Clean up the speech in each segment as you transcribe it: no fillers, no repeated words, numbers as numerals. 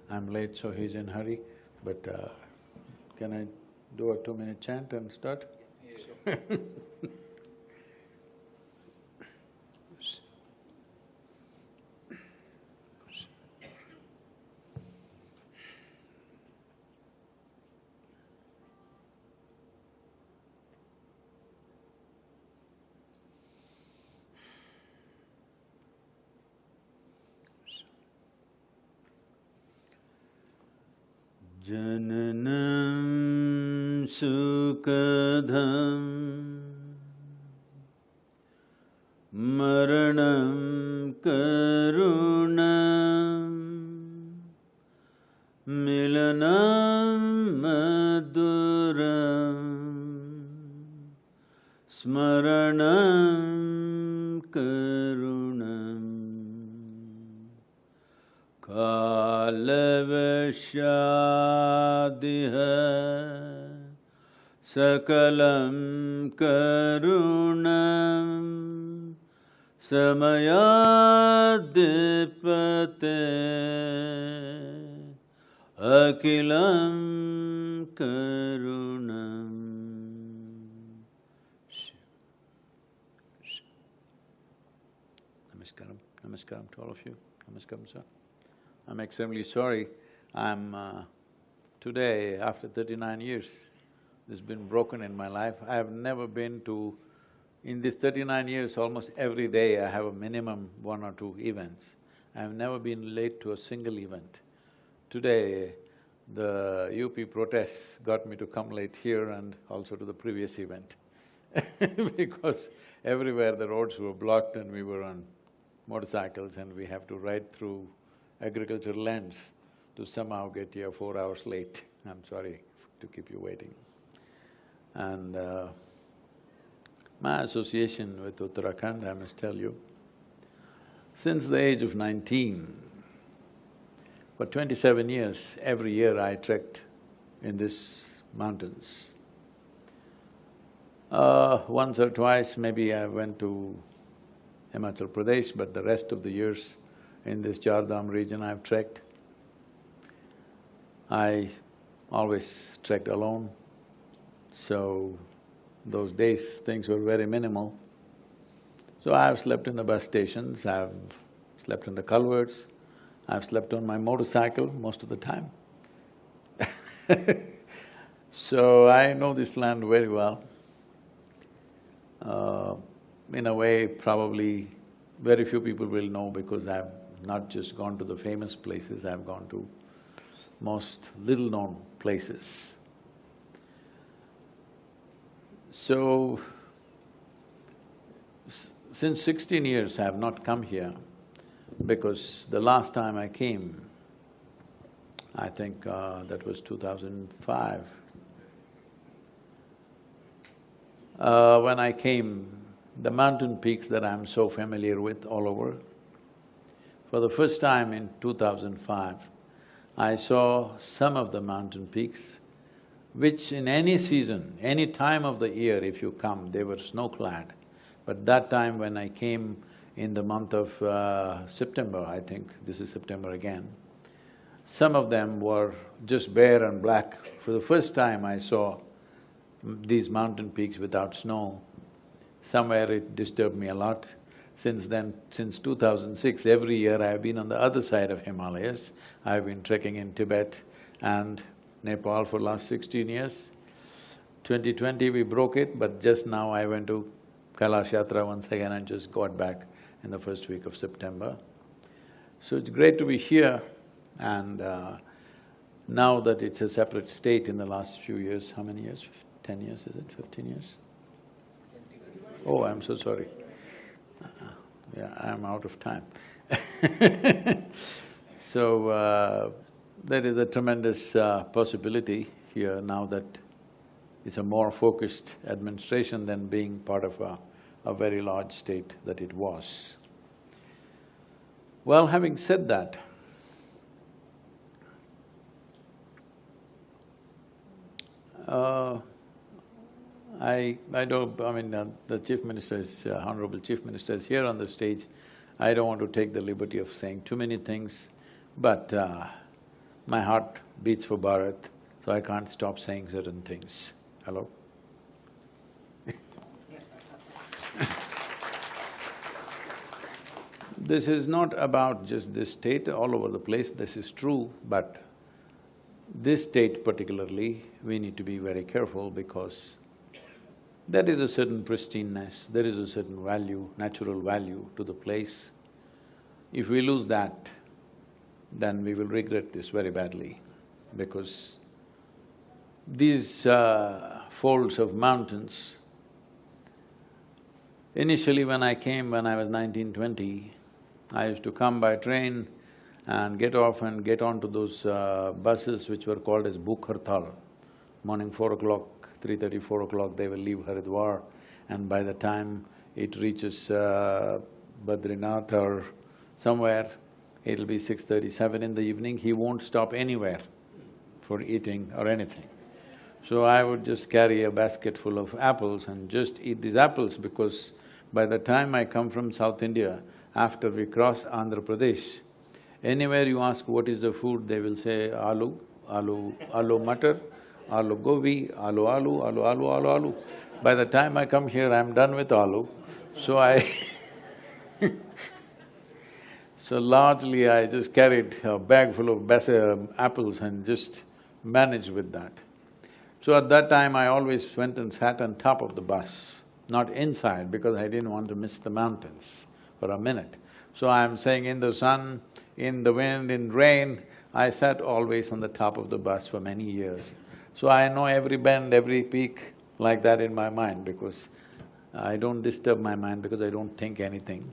I'm late, so he's in hurry, but can I do a 2-minute chant and start? Yeah, sure. Jananam sukadham maranam karunam milanam maduram smaranam karunam kalavashadiha sakalam karunam samayadipate akilam karunam. Namaskaram. Namaskaram to all of you. Namaskaram, sir. I'm extremely sorry. Today, after 39 years, this has been broken in my life. I have never been to… In these 39 years, almost every day I have a minimum 1 or 2 events. I have never been late to a single event. Today, the UP protests got me to come late here and also to the previous event because everywhere the roads were blocked and we were on motorcycles and we have to ride through agricultural lands to somehow get here 4 hours late. I'm sorry to keep you waiting. And my association with Uttarakhand, I must tell you, since the age of 19, for 27 years, every year I trekked in these mountains. Once or twice maybe I went to Himachal Pradesh, but the rest of the years in this Char Dham region I've trekked. I always trekked alone, so those days things were very minimal. So I've slept in the bus stations, I've slept in the culverts, I've slept on my motorcycle most of the time. So I know this land very well. In a way, probably very few people will know because I've not just gone to the famous places, I've gone to most little-known places. So, since 16 years I have not come here because the last time I came, I think that was 2005. When I came, the mountain peaks that I'm so familiar with all over, for the first time in 2005, I saw some of the mountain peaks which in any season, any time of the year if you come, they were snow-clad. But that time when I came in the month of September, I think, this is September again, some of them were just bare and black. For the first time I saw these mountain peaks without snow. Somewhere it disturbed me a lot. Since then, since 2006, every year I have been on the other side of Himalayas. I have been trekking in Tibet and Nepal for last 16 years. 2020 we broke it, but just now I went to Kailash Yatra once again and just got back in the first week of September. So it's great to be here, and now that it's a separate state in the last few years, how many years? 10 years, is it? 15 years? Oh, I'm so sorry. Yeah, I'm out of time. So, there is a tremendous possibility here now that it's a more focused administration than being part of a very large state that it was. Well, having said that, I don't… the Chief Minister is… Honorable Chief Minister is here on the stage. I don't want to take the liberty of saying too many things, but My heart beats for Bharat, so I can't stop saying certain things. Hello? This is not about just this state, all over the place, this is true, but this state particularly, we need to be very careful because there is a certain pristineness, there is a certain value, natural value to the place. If we lose that, then we will regret this very badly because these folds of mountains, initially when I came when I was 19-20, I used to come by train and get off and get onto those buses which were called as Bhuk Hartal. Morning 4 o'clock, 3:30, 4 o'clock, they will leave Haridwar, and by the time it reaches Badrinath or somewhere, it'll be 6:37 in the evening. He won't stop anywhere for eating or anything. So I would just carry a basket full of apples and just eat these apples because by the time I come from South India, after we cross Andhra Pradesh, anywhere you ask what is the food, they will say aloo, aloo matar, aloo gobi, aloo, aloo. By the time I come here, I'm done with aloo, so so largely I just carried a bag full of apples and just managed with that. So at that time, I always went and sat on top of the bus, not inside because I didn't want to miss the mountains for a minute. So I'm saying in the sun, in the wind, in rain, I sat always on the top of the bus for many years. So I know every bend, every peak like that in my mind because I don't disturb my mind because I don't think anything.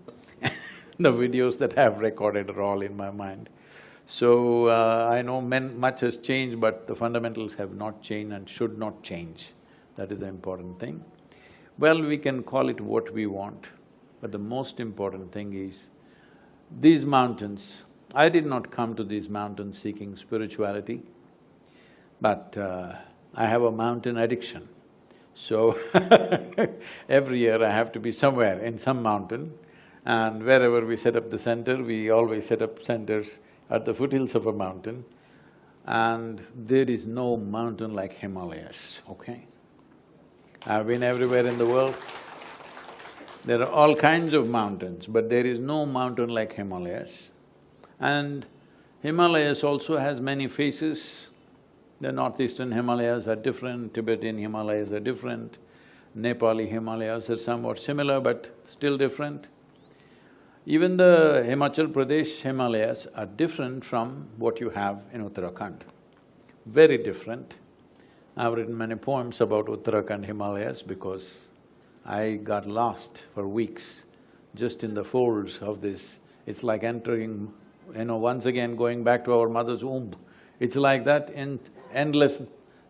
The videos that I have recorded are all in my mind. So, I know much has changed, but the fundamentals have not changed and should not change. That is the important thing. Well, we can call it what we want, but the most important thing is, these mountains, I did not come to these mountains seeking spirituality, but I have a mountain addiction. So every year I have to be somewhere in some mountain, and wherever we set up the center, we always set up centers at the foothills of a mountain, and there is no mountain like Himalayas, okay? I've been everywhere in the world. There are all kinds of mountains, but there is no mountain like Himalayas. And Himalayas also has many faces. The northeastern Himalayas are different, Tibetan Himalayas are different, Nepali Himalayas are somewhat similar but still different. Even the Himachal Pradesh Himalayas are different from what you have in Uttarakhand, very different. I've written many poems about Uttarakhand Himalayas because I got lost for weeks just in the folds of this. It's like entering, once again going back to our mother's womb. It's like that in endless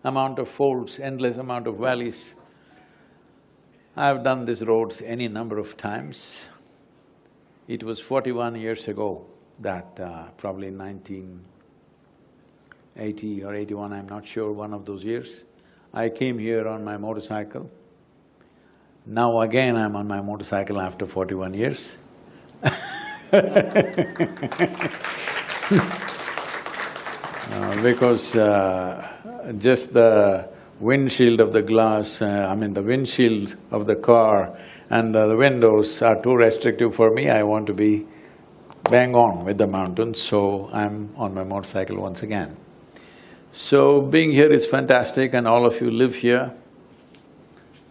amount of folds, endless amount of valleys. I've done these roads any number of times. It was 41 years ago that probably 1980 or 81, I'm not sure, one of those years, I came here on my motorcycle. Now again I'm on my motorcycle after 41 years. Because just the windshield of the glass, the windshield of the car and the windows are too restrictive for me. I want to be bang on with the mountains, so I'm on my motorcycle once again. So being here is fantastic and all of you live here.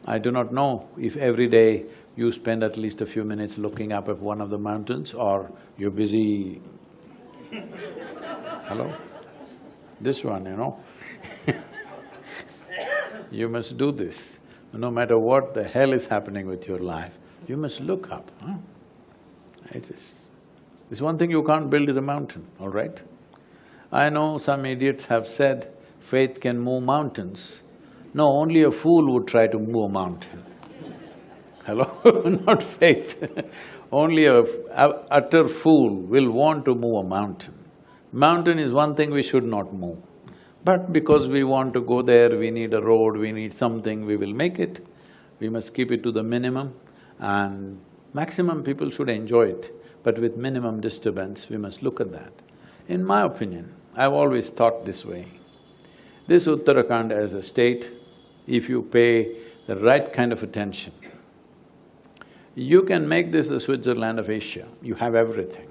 I do not know if every day you spend at least a few minutes looking up at one of the mountains or you're busy… Hello? This one, You must do this. No matter what the hell is happening with your life, you must look up, huh? There's one thing you can't build is a mountain, all right? I know some idiots have said faith can move mountains. No, only a fool would try to move a mountain. Hello? Not faith. Only a utter fool will want to move a mountain. Mountain is one thing we should not move. But because we want to go there, we need a road, we need something, we will make it. We must keep it to the minimum and maximum people should enjoy it, but with minimum disturbance, we must look at that. In my opinion, I've always thought this way. This Uttarakhand as a state, if you pay the right kind of attention, you can make this the Switzerland of Asia. You have everything.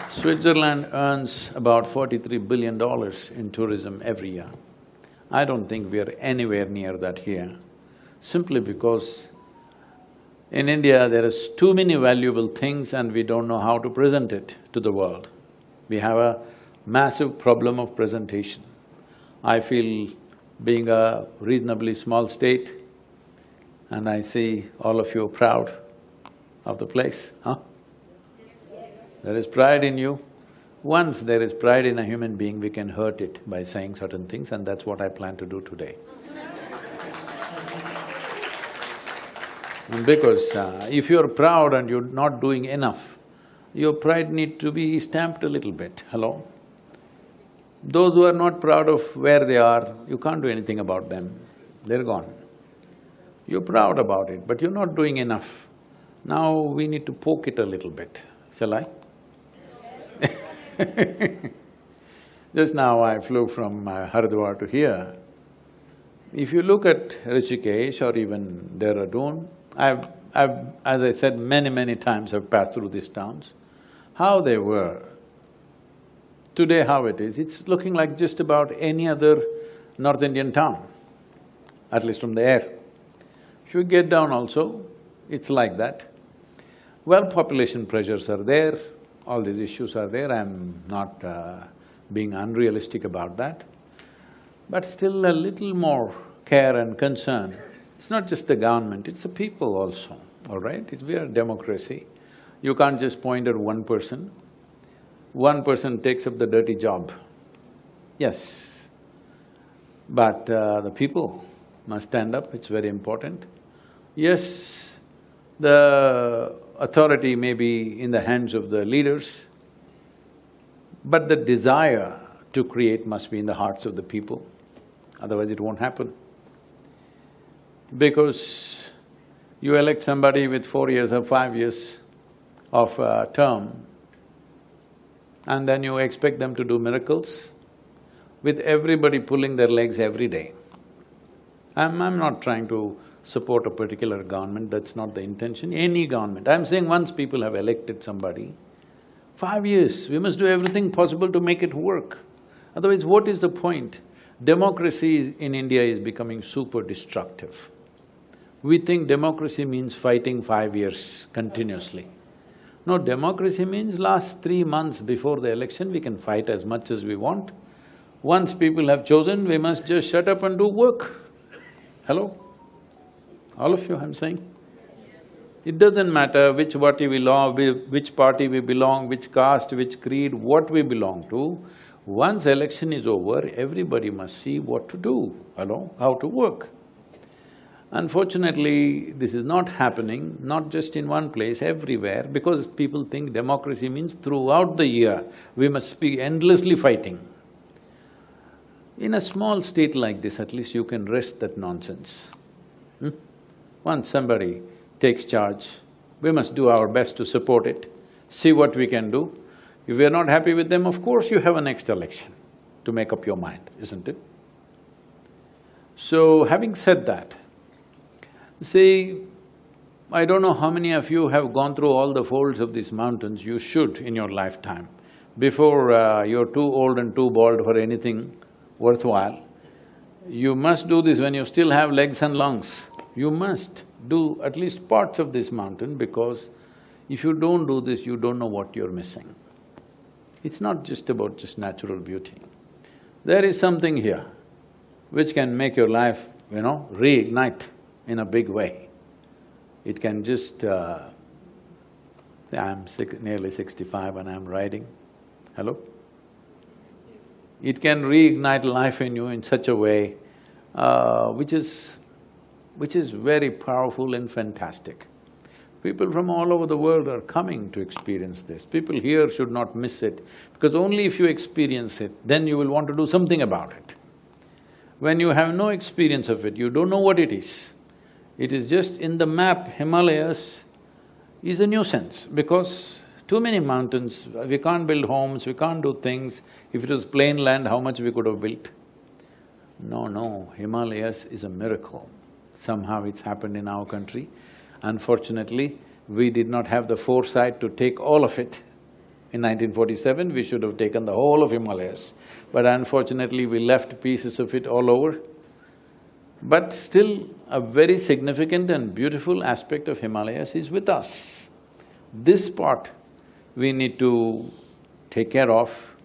Switzerland earns about $43 billion in tourism every year. I don't think we are anywhere near that here, simply because in India there is too many valuable things and we don't know how to present it to the world. We have a massive problem of presentation. I feel being a reasonably small state, and I see all of you are proud of the place, huh? There is pride in you. Once there is pride in a human being, we can hurt it by saying certain things, and that's what I plan to do today. Because if you're proud and you're not doing enough, your pride need to be stamped a little bit, hello? Those who are not proud of where they are, you can't do anything about them, they're gone. You're proud about it, but you're not doing enough. Now we need to poke it a little bit, shall I? Just now I flew from Haridwar to here. If you look at Rishikesh or even Dehradun, as I said many times, I've passed through these towns, how they were. Today how it is, it's looking like just about any other North Indian town, at least from the air. If you get down also, it's like that. Well, population pressures are there, all these issues are there, I'm not being unrealistic about that. But still a little more care and concern. It's not just the government, it's the people also, all right? We are a democracy. You can't just point at one person. One person takes up the dirty job, yes. But the people must stand up, it's very important. Yes, the authority may be in the hands of the leaders, but the desire to create must be in the hearts of the people, otherwise it won't happen. Because you elect somebody with 4 years or 5 years of term, and then you expect them to do miracles, with everybody pulling their legs every day. I'm not trying to support a particular government, that's not the intention, any government. I'm saying once people have elected somebody, 5 years, we must do everything possible to make it work. Otherwise, what is the point? Democracy in India is becoming super destructive. We think democracy means fighting 5 years continuously. No, democracy means last 3 months before the election, we can fight as much as we want. Once people have chosen, we must just shut up and do work. Hello? All of you, I'm saying? It doesn't matter which party we belong, which caste, which creed, what we belong to. Once election is over, everybody must see what to do, hello, how to work. Unfortunately, this is not happening, not just in one place, everywhere, because people think democracy means throughout the year, we must be endlessly fighting. In a small state like this, at least you can rest that nonsense. Once somebody takes charge, we must do our best to support it, see what we can do. If we are not happy with them, of course you have a next election to make up your mind, isn't it? So, having said that, see, I don't know how many of you have gone through all the folds of these mountains. You should in your lifetime. Before you're too old and too bald for anything worthwhile, you must do this when you still have legs and lungs. You must do at least parts of this mountain, because if you don't do this, you don't know what you're missing. It's not just about just natural beauty. There is something here which can make your life, reignite in a big way. It can just… I'm nearly 65 and I'm riding. Hello? It can reignite life in you in such a way which is very powerful and fantastic. People from all over the world are coming to experience this. People here should not miss it, because only if you experience it, then you will want to do something about it. When you have no experience of it, you don't know what it is. It is just in the map, Himalayas is a nuisance, because Too many mountains, we can't build homes, we can't do things. If it was plain land, how much we could have built? No, no, Himalayas is a miracle. Somehow it's happened in our country. Unfortunately, we did not have the foresight to take all of it. In 1947, we should have taken the whole of Himalayas. But unfortunately, we left pieces of it all over. But still, a very significant and beautiful aspect of Himalayas is with us. This part we need to take care of,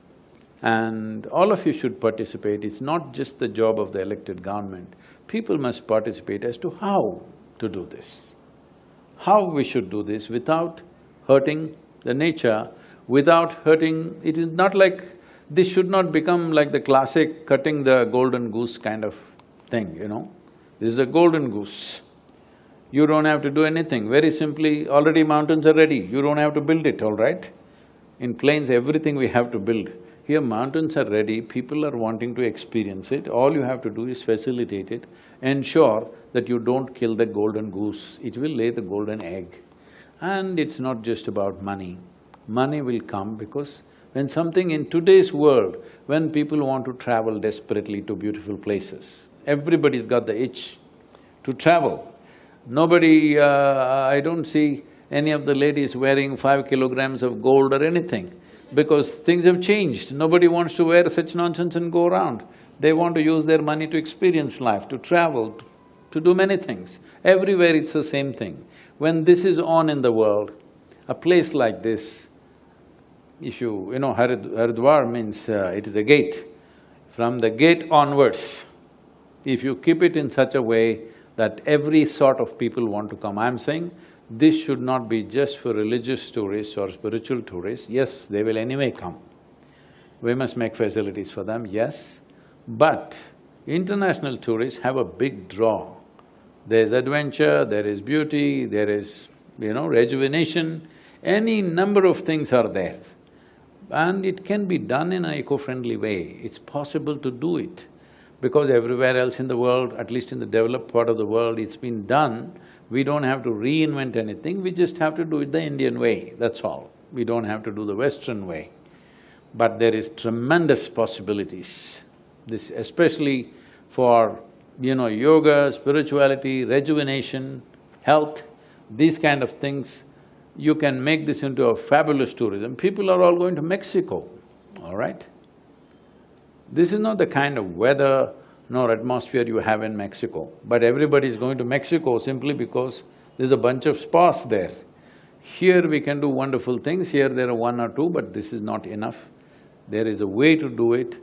and all of you should participate. It's not just the job of the elected government. People must participate as to how to do this. How we should do this without hurting the nature, without hurting… It is not like… this should not become like the classic cutting the golden goose kind of thing, you know. This is a golden goose. You don't have to do anything, very simply, already mountains are ready, you don't have to build it, all right? In plains, everything we have to build. Here mountains are ready, people are wanting to experience it, all you have to do is facilitate it, ensure that you don't kill the golden goose, it will lay the golden egg. And it's not just about money. Money will come because when something in today's world, when people want to travel desperately to beautiful places, everybody's got the itch to travel. Nobody… I don't see any of the ladies wearing 5 kilograms of gold or anything, because things have changed. Nobody wants to wear such nonsense and go around. They want to use their money to experience life, to travel, to do many things. Everywhere it's the same thing. When this is on in the world, a place like this, if you know, Haridwar means it is a gate. From the gate onwards, if you keep it in such a way that every sort of people want to come, I'm saying this should not be just for religious tourists or spiritual tourists. Yes, they will anyway come. We must make facilities for them, yes, but international tourists have a big draw. There's adventure, there is beauty, there is, rejuvenation, any number of things are there. And it can be done in an eco-friendly way, it's possible to do it. Because everywhere else in the world, at least in the developed part of the world, it's been done, we don't have to reinvent anything, we just have to do it the Indian way, that's all. We don't have to do the Western way. But there is tremendous possibilities, this especially for, yoga, spirituality, rejuvenation, health, these kind of things. You can make this into a fabulous tourism. People are all going to Mexico, all right? This is not the kind of weather nor atmosphere you have in Mexico, but everybody is going to Mexico simply because there's a bunch of spas there. Here we can do wonderful things, here there are one or two, but this is not enough. There is a way to do it.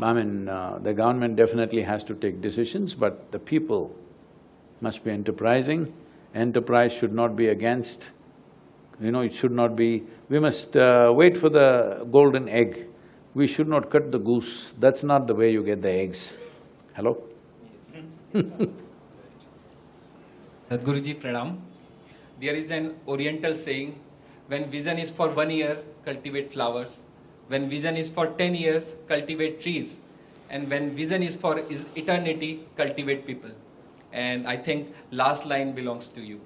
I mean, the government definitely has to take decisions, but the people must be enterprising. Enterprise should not be against, it should not be… We must wait for the golden egg. We should not cut the goose, that's not the way you get the eggs. Hello? Yes. Sadhguruji, pranam. There is an oriental saying, when vision is for 1 year, cultivate flowers. When vision is for 10 years, cultivate trees. And when vision is for eternity, cultivate people. And I think last line belongs to you.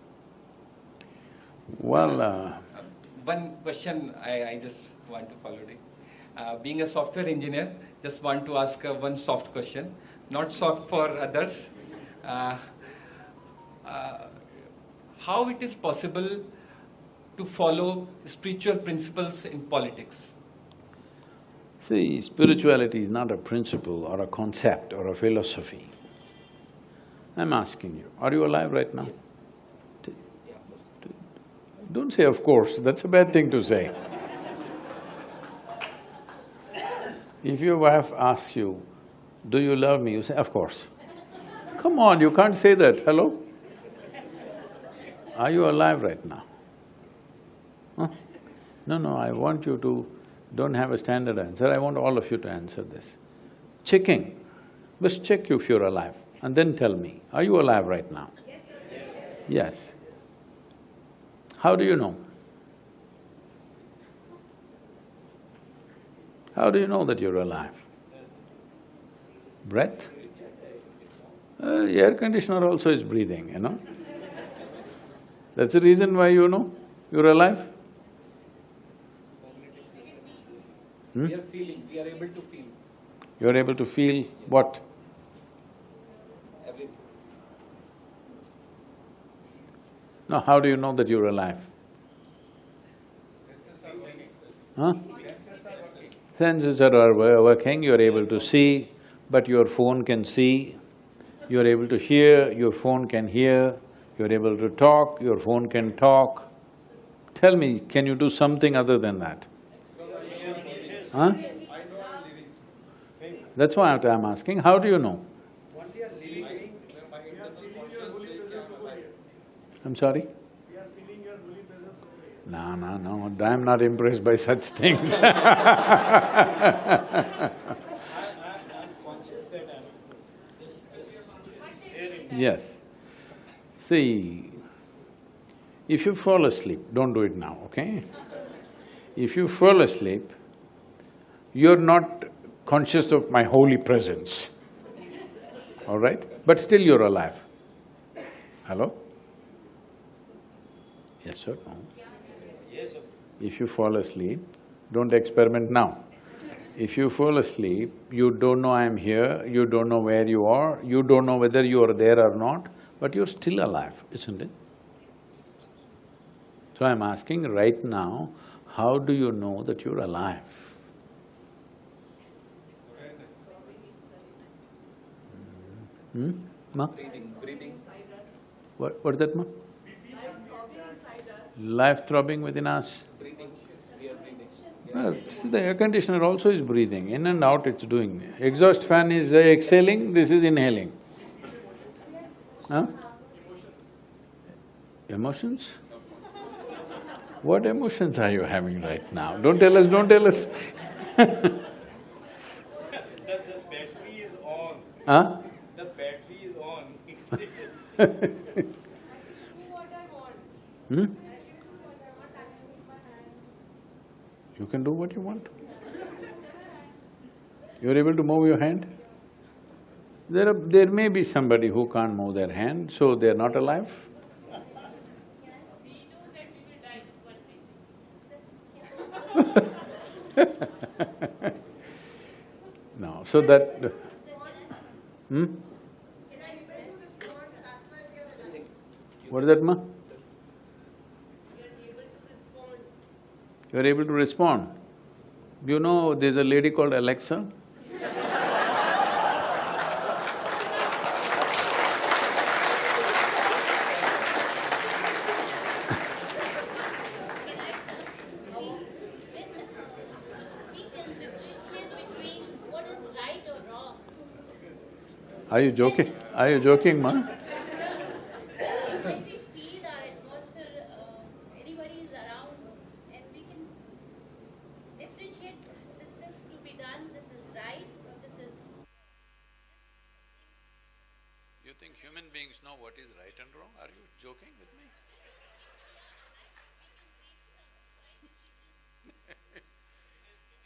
Well… One question I just want to follow it. Being a software engineer, just want to ask one soft question, not soft for others. How it is possible to follow spiritual principles in politics? See, spirituality is not a principle or a concept or a philosophy. I'm asking you, are you alive right now? Yes. Don't say of course, that's a bad thing to say. If your wife asks you, do you love me? You say, of course. Come on, you can't say that, hello? Are you alive right now? Huh? No, I want you to… don't have a standard answer, I want all of you to answer this. Checking, just check if you're alive and then tell me, are you alive right now? Yes. How do you know? How do you know that you're alive? Breath? The air conditioner also is breathing, That's the reason why you know you're alive. We are feeling, we are able to feel You're able to feel what? everything. Now, how do you know that you're alive? Huh? Senses are working, you're able to see, but your phone can see. You're able to hear, your phone can hear. You're able to talk, your phone can talk. Tell me, can you do something other than that? Huh? That's why I'm asking, how do you know? I'm sorry? No, I'm not impressed by such things. Yes. See, if you fall asleep, don't do it now, okay? If you fall asleep, you're not conscious of my holy presence, all right? But still you're alive. Hello? Yes or no? Yes, sir. If you fall asleep, don't experiment now. If you fall asleep, you don't know I'm here, you don't know where you are, you don't know whether you are there or not, but you're still alive, isn't it? So I'm asking right now, how do you know that you're alive? Ma? Breathing. What's that, ma? Life throbbing within us. Breathing, we are breathing. Well, see, the air conditioner also is breathing, in and out it's doing. Exhaust fan is exhaling, this is inhaling. Huh? Emotions? What emotions are you having right now? Don't tell us, don't tell us. The battery is on. Huh? The battery is on. Hmm? You can do what you want. You're able to move your hand? There may be somebody who can't move their hand, so they're not alive. No, so that… Hmm? What is that, ma? You're able to respond. You know, there's a lady called Alexa. Are you joking? Are you joking, ma? When we feel our atmosphere, anybody is around, and we can differentiate, this is to be done, this is right, or this is… You think human beings know what is right and wrong? Are you joking with me?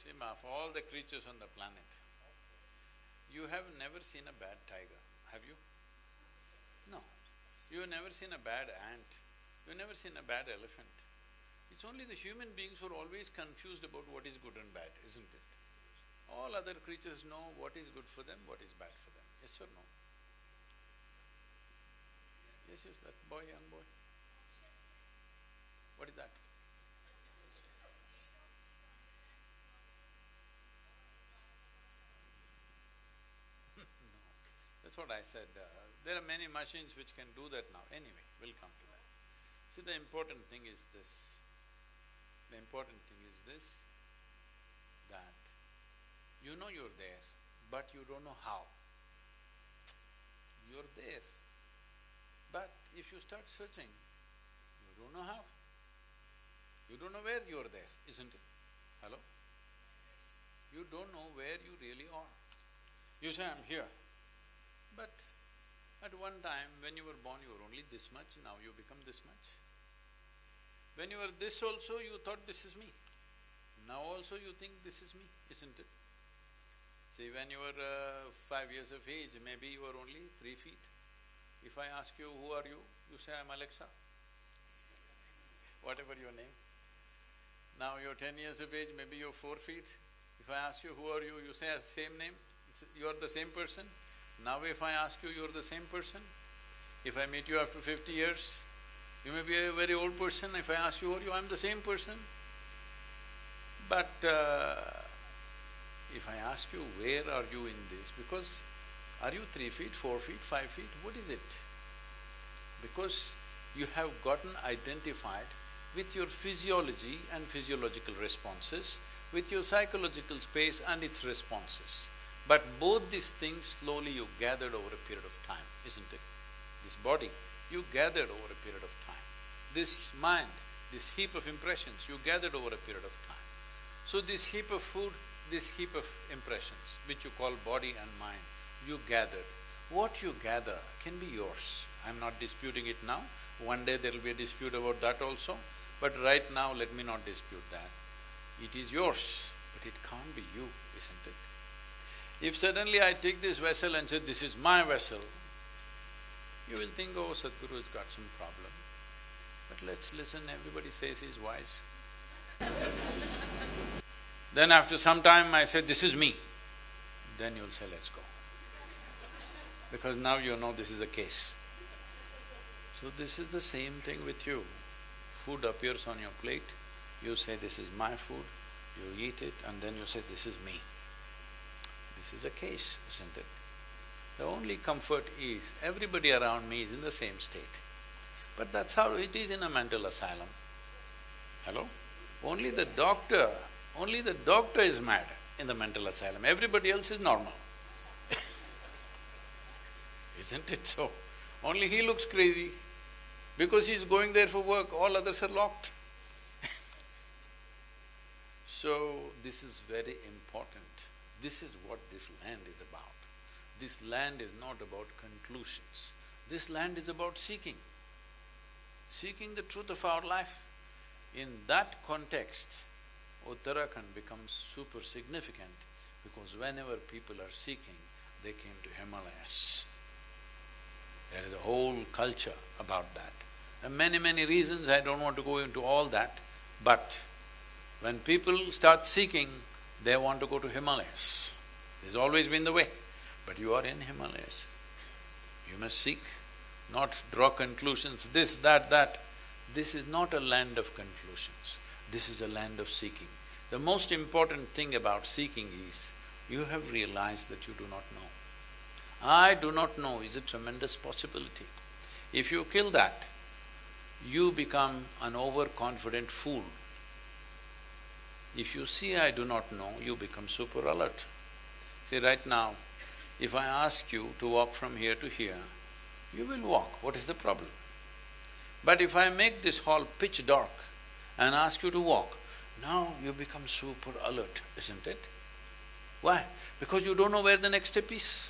See, ma, of all the creatures on the planet, you have never seen a bad tiger, have you? No. You've never seen a bad ant, you've never seen a bad elephant. It's only the human beings who are always confused about what is good and bad, isn't it? All other creatures know what is good for them, what is bad for them, yes or no? Yes, that boy, young boy. What is that? That's what I said. There are many machines which can do that now. Anyway, we'll come to that. See, the important thing is this. The important thing is this, that you know you're there, but you don't know how. You're there, but if you start searching, you don't know how. You don't know where you're there, isn't it? Hello? You don't know where you really are. You say, I'm here. But at one time, when you were born, you were only this much, now you become this much. When you were this also, you thought this is me. Now also you think this is me, isn't it? See, when you were 5 years of age, maybe you were only 3 feet. If I ask you, who are you? You say, I'm Alexa. Whatever your name. Now you're 10 years of age, maybe you're 4 feet. If If I ask you, who are you, you say the same name, you are the same person. Now if I ask you, you're the same person. If I meet you after 50 years, you may be a very old person. If I ask you, who are you, I'm the same person. But if I ask you, where are you in this? Because are you 3 feet, 4 feet, 5 feet? What is it? Because you have gotten identified with your physiology and physiological responses, with your psychological space and its responses. But both these things slowly you gathered over a period of time, isn't it? This body, you gathered over a period of time. This mind, this heap of impressions, you gathered over a period of time. So this heap of food, this heap of impressions, which you call body and mind, you gathered. What you gather can be yours. I'm not disputing it now. One day there will be a dispute about that also. But right now, let me not dispute that. It is yours, but it can't be you, isn't it? If suddenly I take this vessel and say, this is my vessel, you will think, oh, Sadhguru has got some problem. But let's listen, everybody says he's wise. Then after some time I say, this is me. Then you'll say, let's go. Because now you know this is a case. So this is the same thing with you. Food appears on your plate, you say, this is my food, you eat it, and then you say, this is me. This is a case, isn't it? The only comfort is, everybody around me is in the same state. But that's how it is in a mental asylum. Hello? Only the doctor is mad in the mental asylum, everybody else is normal. Isn't it so? Only he looks crazy. Because he's going there for work, all others are locked. So, this is very important. This is what this land is about. This land is not about conclusions. This land is about seeking the truth of our life. In that context, Uttarakhand becomes super significant because whenever people are seeking, they came to Himalayas. There is a whole culture about that. And many reasons, I don't want to go into all that, but when people start seeking, they want to go to Himalayas. This has always been the way. But you are in Himalayas. You must seek, not draw conclusions, this, that. This is not a land of conclusions. This is a land of seeking. The most important thing about seeking is, you have realized that you do not know. I do not know is a tremendous possibility. If you kill that, you become an overconfident fool. If you see I do not know, you become super alert. See, right now, if I ask you to walk from here to here, you will walk. What is the problem? But if I make this hall pitch dark and ask you to walk, now you become super alert, isn't it? Why? Because you don't know where the next step is.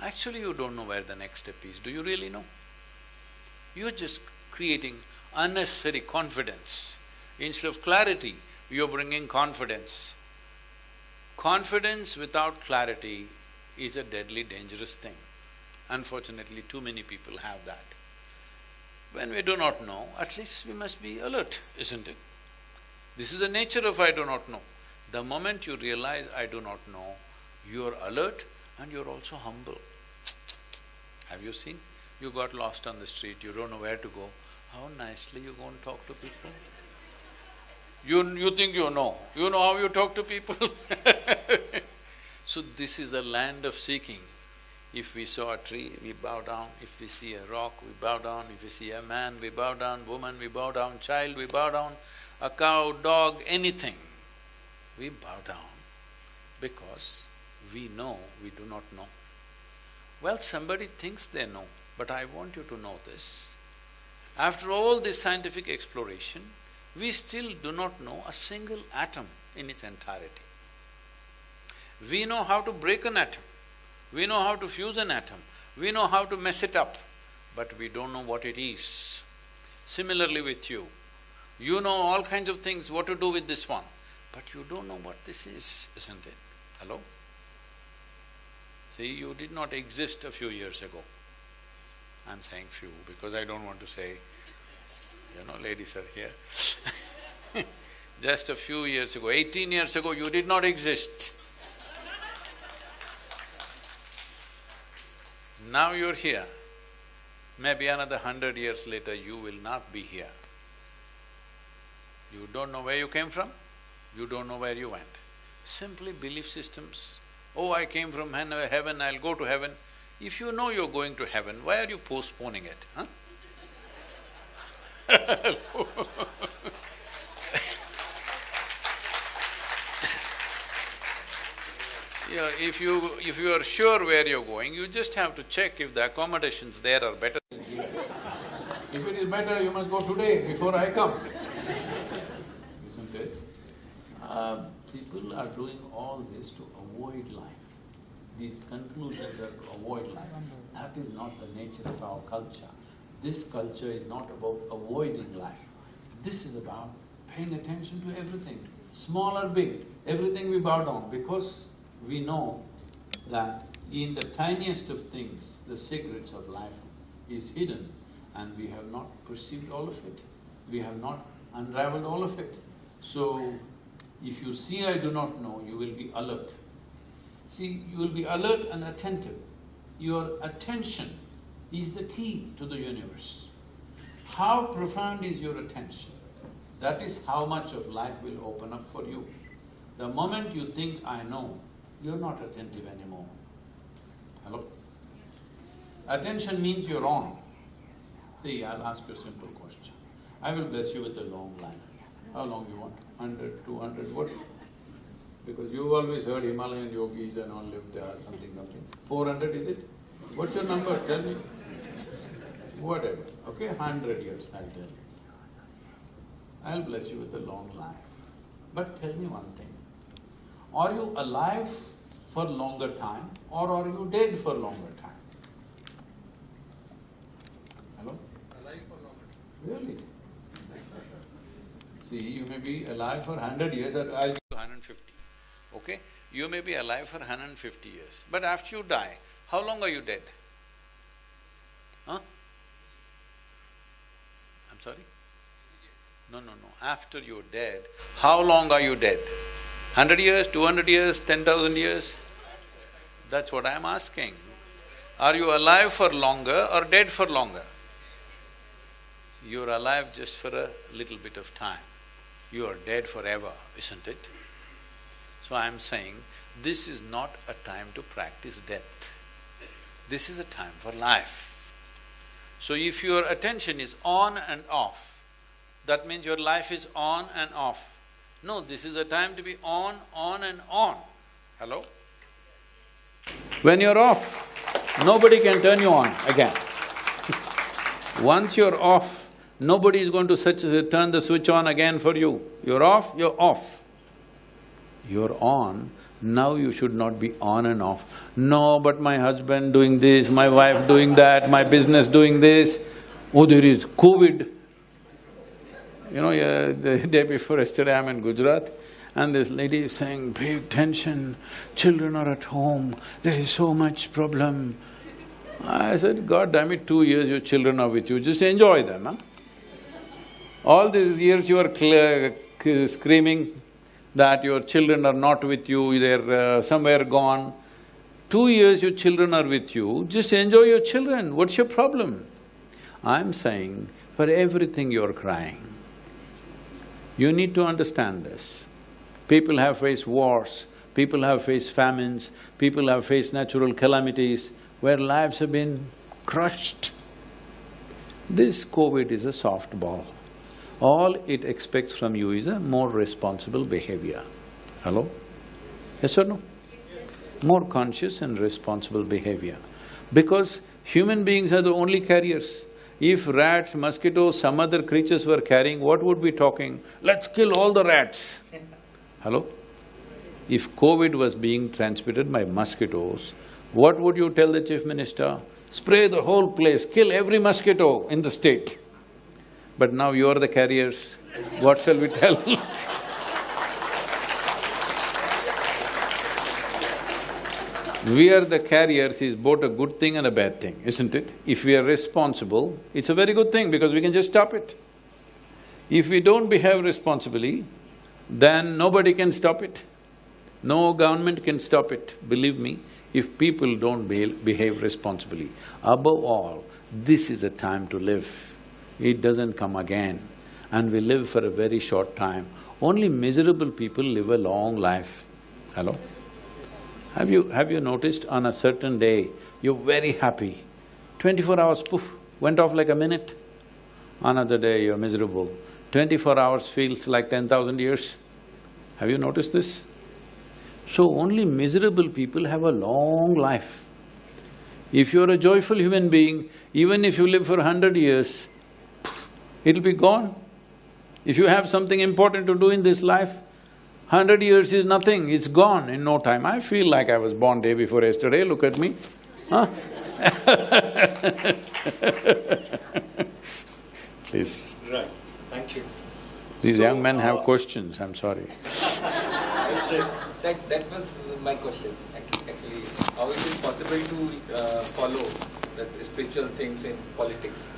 Actually, you don't know where the next step is. Do you really know? You're just creating unnecessary confidence. Instead of clarity, you're bringing confidence. Confidence without clarity is a deadly dangerous thing. Unfortunately, too many people have that. When we do not know, at least we must be alert, isn't it? This is the nature of I do not know. The moment you realize I do not know, you're alert and you're also humble. Have you seen? You got lost on the street, you don't know where to go. How nicely you go and talk to people. You think you know how you talk to people. So this is a land of seeking. If we saw a tree, we bow down. If we see a rock, we bow down. If we see a man, we bow down. Woman, we bow down. Child, we bow down. A cow, dog, anything, we bow down because we know we do not know. Well, somebody thinks they know, but I want you to know this. After all this scientific exploration, we still do not know a single atom in its entirety. We know how to break an atom, we know how to fuse an atom, we know how to mess it up, but we don't know what it is. Similarly with you, you know all kinds of things, what to do with this one, but you don't know what this is, isn't it? Hello? See, you did not exist a few years ago. I'm saying few because I don't want to say, ladies are here. Just a few years ago, 18 years ago, you did not exist. Now you're here. Maybe another 100 years later, you will not be here. You don't know where you came from, you don't know where you went. Simply belief systems. Oh, I came from heaven, I'll go to heaven. If you know you're going to heaven, why are you postponing it, huh? Yeah, if you are sure where you're going, you just have to check if the accommodations there are better than here. If it is better, you must go today before I come. Isn't it? People are doing all this to avoid life. These conclusions are to avoid life. That is not the nature of our culture. This culture is not about avoiding life. This is about paying attention to everything, small or big, everything we bow down, because we know that in the tiniest of things, the secrets of life is hidden, and we have not perceived all of it. We have not unraveled all of it. So, if you see I do not know, you will be alert. See, you will be alert and attentive. Your attention is the key to the universe. How profound is your attention? That is how much of life will open up for you. The moment you think, I know, you're not attentive anymore. Hello? Attention means you're on. See, I'll ask you a simple question. I will bless you with a long life. How long you want? 100, 200, what? Because you've always heard Himalayan yogis and all lived something. 400 is it? What's your number? Tell me. Whatever, okay? 100 years, I'll tell you. I'll bless you with a long life. But tell me one thing. Are you alive for longer time or are you dead for longer time? Hello? Alive for longer. Really? See, you may be alive for 100 years or I'll give you 150, okay? You may be alive for 150 years, but after you die, how long are you dead? Huh? I'm sorry? No. After you're dead, how long are you dead? 100 years, 200 years, 10,000 years? That's what I'm asking. Are you alive for longer or dead for longer? You're alive just for a little bit of time. You are dead forever, isn't it? So I'm saying, this is not a time to practice death. This is a time for life. So if your attention is on and off, that means your life is on and off. No, this is a time to be on and on. Hello? When you're off, nobody can turn you on again. Once you're off, nobody is going to turn the switch on again for you. You're off, you're off. You're on, now you should not be on and off. No, but my husband doing this, my wife doing that, my business doing this. Oh, there is COVID. You know, the day before yesterday I'm in Gujarat and this lady is saying, big tension, children are at home, there is so much problem. I said, God damn it, 2 years your children are with you, just enjoy them, huh? All these years you are screaming that your children are not with you, they're somewhere gone. 2 years your children are with you, just enjoy your children, what's your problem? I'm saying, for everything you're crying. You need to understand this. People have faced wars, people have faced famines, people have faced natural calamities where lives have been crushed. This COVID is a soft ball. All it expects from you is a more responsible behavior. Hello? Yes or no? More conscious and responsible behavior. Because human beings are the only carriers. If rats, mosquitoes, some other creatures were carrying, what would be talking? Let's kill all the rats. Hello? If COVID was being transmitted by mosquitoes, what would you tell the chief minister? Spray the whole place, kill every mosquito in the state. But now you are the carriers, what shall we tell? We are the carriers is both a good thing and a bad thing, isn't it? If we are responsible, it's a very good thing because we can just stop it. If we don't behave responsibly, then nobody can stop it. No government can stop it, believe me, if people don't behave responsibly. Above all, this is a time to live. It doesn't come again, and we live for a very short time. Only miserable people live a long life. Hello? Have you noticed on a certain day, you're very happy, 24 hours, poof, went off like a minute. Another day you're miserable, 24 hours feels like 10,000 years. Have you noticed this? So only miserable people have a long life. If you're a joyful human being, even if you live for 100 years, it'll be gone. If you have something important to do in this life, 100 years is nothing, it's gone in no time. I feel like I was born day before yesterday, look at me, huh? Please. Right, thank you. These young men have questions, I'm sorry. That was my question. Actually, how is it possible to follow the spiritual things in politics?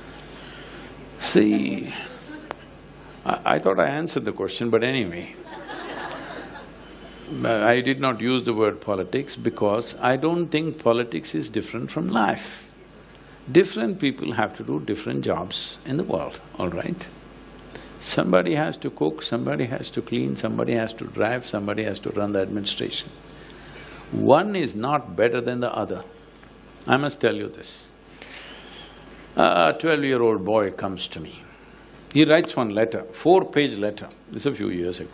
See, I thought I answered the question, but anyway. I did not use the word politics because I don't think politics is different from life. Different people have to do different jobs in the world, all right? Somebody has to cook, somebody has to clean, somebody has to drive, somebody has to run the administration. One is not better than the other. I must tell you this. A 12-year-old boy comes to me. He writes one letter, 4-page letter, this is a few years ago.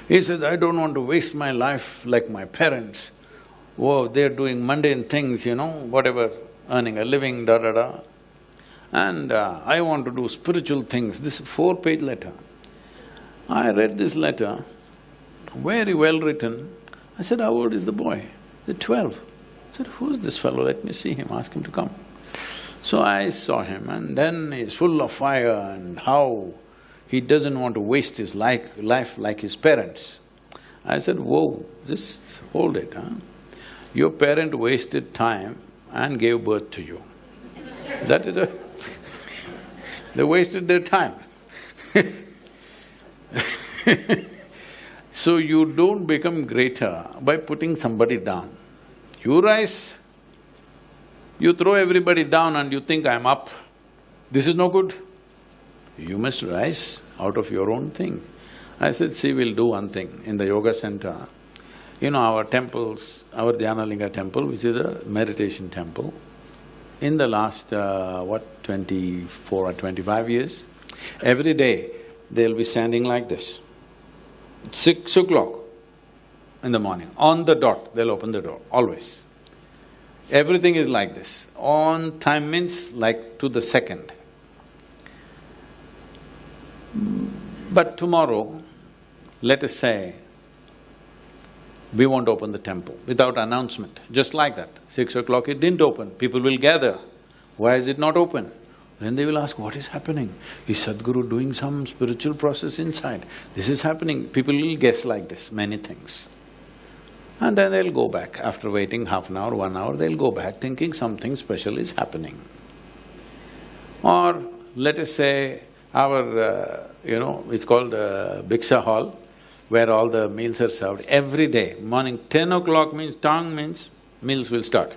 He says, I don't want to waste my life like my parents. Whoa, they're doing mundane things, whatever, earning a living, da-da-da. And I want to do spiritual things. This 4-page letter. I read this letter, very well written. I said, how old is the boy? He said, 12. I said, who's this fellow? Let me see him, ask him to come. So I saw him, and then he's full of fire and how he doesn't want to waste his life like his parents. I said, whoa, just hold it, huh? Your parent wasted time and gave birth to you. That is a… they wasted their time. So you don't become greater by putting somebody down. You rise, you throw everybody down and you think, I'm up. This is no good. You must rise out of your own thing. I said, see, we'll do one thing in the yoga center. Our temples, our Dhyanalinga temple, which is a meditation temple, in the last, 24 or 25 years, every day they'll be standing like this. 6 o'clock in the morning, on the dot, they'll open the door, always. Everything is like this. On time means like to the second. But tomorrow, let us say, we won't open the temple without announcement, just like that. 6 o'clock it didn't open, people will gather. Why is it not open? Then they will ask, what is happening? Is Sadhguru doing some spiritual process inside? This is happening. People will guess like this, many things. And then they'll go back. After waiting half an hour, 1 hour, they'll go back thinking something special is happening. Or let us say, our, it's called Bhiksha Hall, where all the meals are served every day. Morning 10 o'clock means, tang means, meals will start.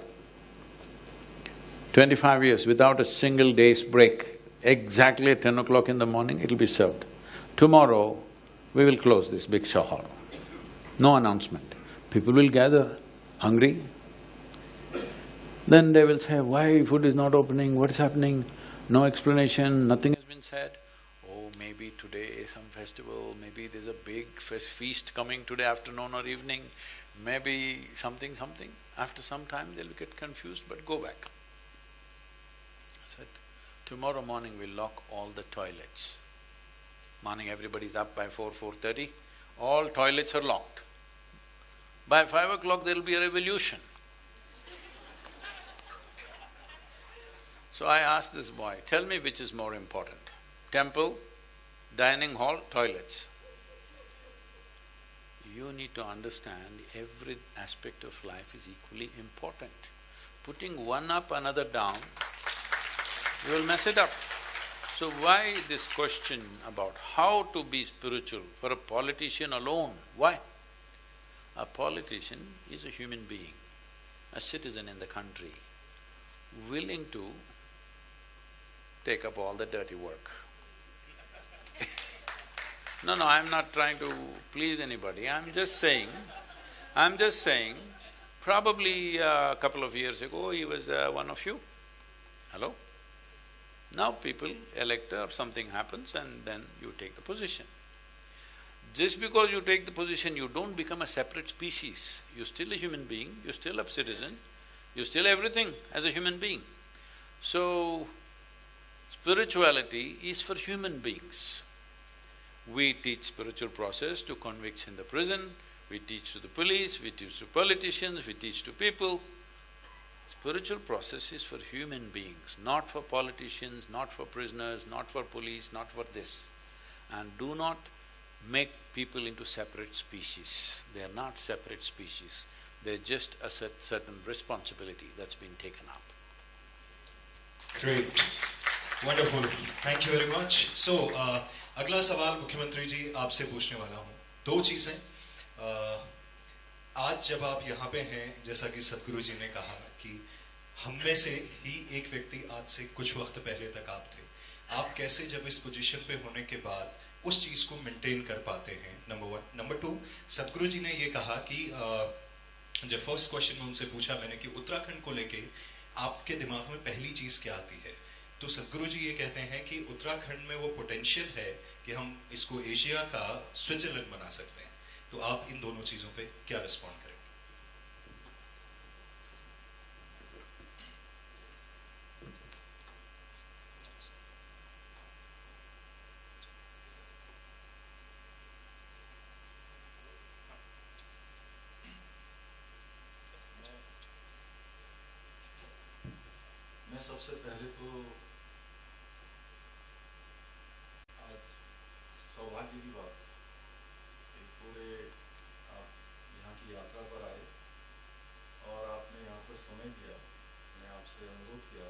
25 years without a single day's break, exactly at 10 o'clock in the morning, it'll be served. Tomorrow, we will close this Bhiksha Hall. No announcement. People will gather, hungry. Then they will say, why food is not opening, what is happening? No explanation, nothing has been said. Oh, maybe today is some festival, maybe there's a big feast coming today afternoon or evening, maybe something. After some time they'll get confused, but go back. I said, tomorrow morning we'll lock all the toilets. Morning everybody's up by 4:30, all toilets are locked. By 5 o'clock there'll be a revolution. So I asked this boy, tell me which is more important, temple, dining hall, toilets. You need to understand every aspect of life is equally important. Putting one up, another down, you will mess it up. So why this question about how to be spiritual for a politician alone? Why? A politician is a human being, a citizen in the country, willing to take up all the dirty work. No, I'm not trying to please anybody, I'm just saying, probably a couple of years ago, he was one of you. Hello? Now people elect or something happens and then you take the position. Just because you take the position, you don't become a separate species. You're still a human being, you're still a citizen, you're still everything as a human being. So, spirituality is for human beings. We teach spiritual process to convicts in the prison, we teach to the police, we teach to politicians, we teach to people. Spiritual process is for human beings, not for politicians, not for prisoners, not for police, not for this. And do not make people into separate species. They are not separate species. They're just a certain responsibility that's been taken up. Great. Wonderful. Thank you very much. So, अगला सवाल मुख्यमंत्री जी आपसे पूछने वाला हूँ। दो चीजें, आज जब आप यहाँ पे हैं, जैसा कि सदगुरु जी ने कहा कि हम में से ही एक व्यक्ति आज से कुछ वक्त पहले तक आप थे, आप कैसे जब इस पोजीशन पे होने के बाद उस चीज को मेंटेन कर पाते हैं, नंबर वन। नंबर टू, सदगुरु जी ने ये कहा कि जब फर्स्ट क्वेश्चन में उनसे पूछा मैंने कि उत्तराखंड को लेके आपके दिमाग में पहली चीज क्या आती है, तो सदगुरु जी ये कहते हैं कि उत्तराखंड में वो पोटेंशियल है कि हम इसको एशिया का स्विट्जरलैंड बना सकते हैं। तो आप इन दोनों चीजों पे क्या रिस्पॉन्ड करेंगे? मैं सबसे पहले तो आज सौभाग्य की बात इस पूरे आप यहाँ की यात्रा पर आए और आपने यहाँ पर समय दिया। मैं आपसे अनुरोध किया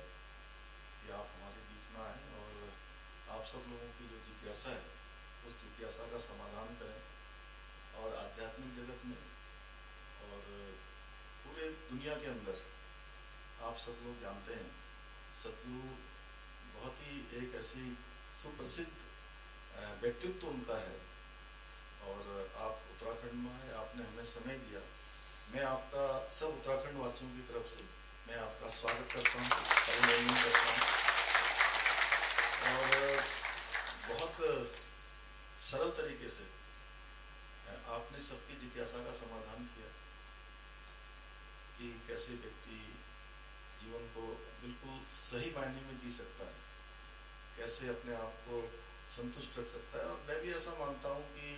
कि आप हमारे बीच में आएँ और आप सब लोगों की जो जिज्ञासा है उस जिज्ञासा का समाधान करें और आध्यात्मिक जगत में और पूरे दुनिया के अंदर आप सब लोग जानते हैं सदगुरु बहुत ही एक ऐसी सुप्रसिद्ध व्यक्तित्व उनका है और आप उत्तराखंड में आए, आपने हमें समय दिया। मैं आपका सब उत्तराखंड वासियों की तरफ से मैं आपका स्वागत करता हूँ, अभिनंदन करता हूँ और बहुत सरल तरीके से आपने सबकी जिज्ञासा का समाधान किया कि कैसे व्यक्ति जीवन को बिल्कुल सही मायने में जी सकता है, कैसे अपने आप को संतुष्ट रख सकता है। और मैं भी ऐसा मानता हूँ कि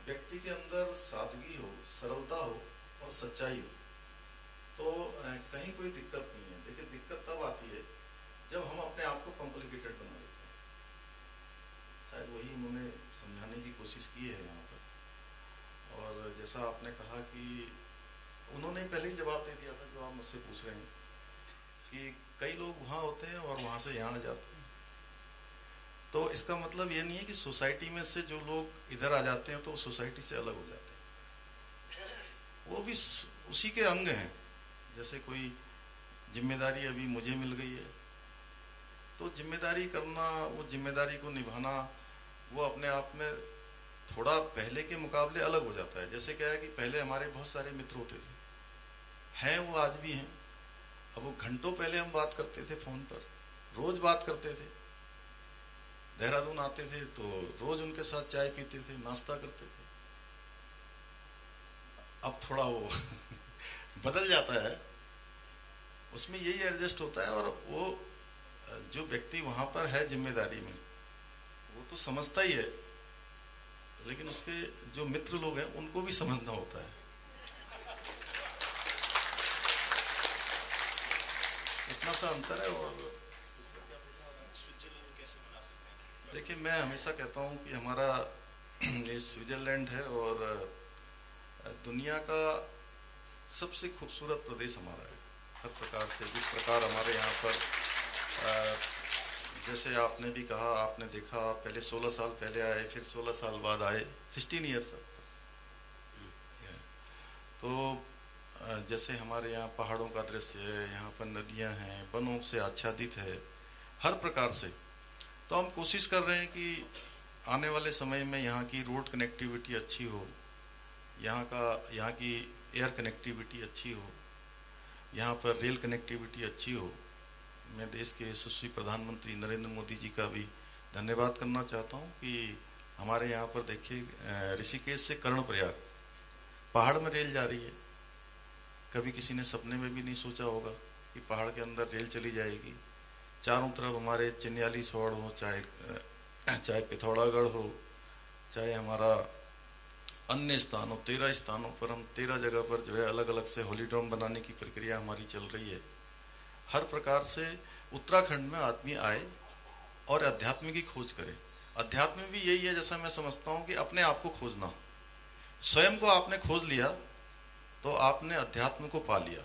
व्यक्ति के अंदर सादगी हो, सरलता हो और सच्चाई हो तो कहीं कोई दिक्कत नहीं है। देखिए दिक्कत तब आती है जब हम अपने आप को कॉम्प्लिकेटेड बना देते हैं। शायद वही उन्होंने समझाने की कोशिश की है यहाँ पर। और जैसा आपने कहा कि उन्होंने पहले ही जवाब दे दिया था जो आप मुझसे पूछ रहे हैं कि कई लोग वहाँ होते हैं और वहाँ से यहाँ आ जाते हैं। तो इसका मतलब ये नहीं है कि सोसाइटी में से जो लोग इधर आ जाते हैं तो सोसाइटी से अलग हो जाते हैं, वो भी उसी के अंग हैं। जैसे कोई जिम्मेदारी अभी मुझे मिल गई है तो जिम्मेदारी करना, वो जिम्मेदारी को निभाना, वो अपने आप में थोड़ा पहले के मुकाबले अलग हो जाता है। जैसे क्या है कि पहले हमारे बहुत सारे मित्र होते थे, हैं वो आज भी हैं। अब वो घंटों पहले हम बात करते थे फ़ोन पर, रोज़ बात करते थे। देहरादून आते थे तो रोज़ उनके साथ चाय पीते थे, नाश्ता करते थे। अब थोड़ा वो बदल जाता है, उसमें यही एडजस्ट होता है। और वो जो व्यक्ति वहाँ पर है जिम्मेदारी में, वो तो समझता ही है, लेकिन उसके जो मित्र लोग हैं उनको भी समझना होता है। इतना सा अंतर है। और देखिए मैं हमेशा कहता हूँ कि हमारा ये स्विट्जरलैंड है और दुनिया का सबसे खूबसूरत प्रदेश हमारा है हर प्रकार से। जिस प्रकार हमारे यहाँ पर जैसे आपने भी कहा, आपने देखा, आप पहले 16 साल पहले आए, फिर 16 साल बाद आए, 16 ईयर्स। तो जैसे हमारे यहाँ पहाड़ों का दृश्य है, यहाँ पर नदियाँ हैं, वनों से आच्छादित है हर प्रकार से। तो हम कोशिश कर रहे हैं कि आने वाले समय में यहाँ की रोड कनेक्टिविटी अच्छी हो, यहाँ की एयर कनेक्टिविटी अच्छी हो, यहाँ पर रेल कनेक्टिविटी अच्छी हो। मैं देश के यशस्वी प्रधानमंत्री नरेंद्र मोदी जी का भी धन्यवाद करना चाहता हूँ कि हमारे यहाँ पर देखिए ऋषिकेश से कर्णप्रयाग पहाड़ में रेल जा रही है। कभी किसी ने सपने में भी नहीं सोचा होगा कि पहाड़ के अंदर रेल चली जाएगी। चारों तरफ हमारे चिन्याली सौड़ हो, चाहे पिथौरागढ़ हो, चाहे हमारा अन्य स्थानों 13 स्थानों पर, हम 13 जगह पर जो है अलग अलग से हॉलीड्रोम बनाने की प्रक्रिया हमारी चल रही है। हर प्रकार से उत्तराखंड में आदमी आए और अध्यात्म की खोज करे। अध्यात्म भी यही है, जैसा मैं समझता हूँ कि अपने आप को खोजना। स्वयं को आपने खोज लिया तो आपने अध्यात्म को पा लिया।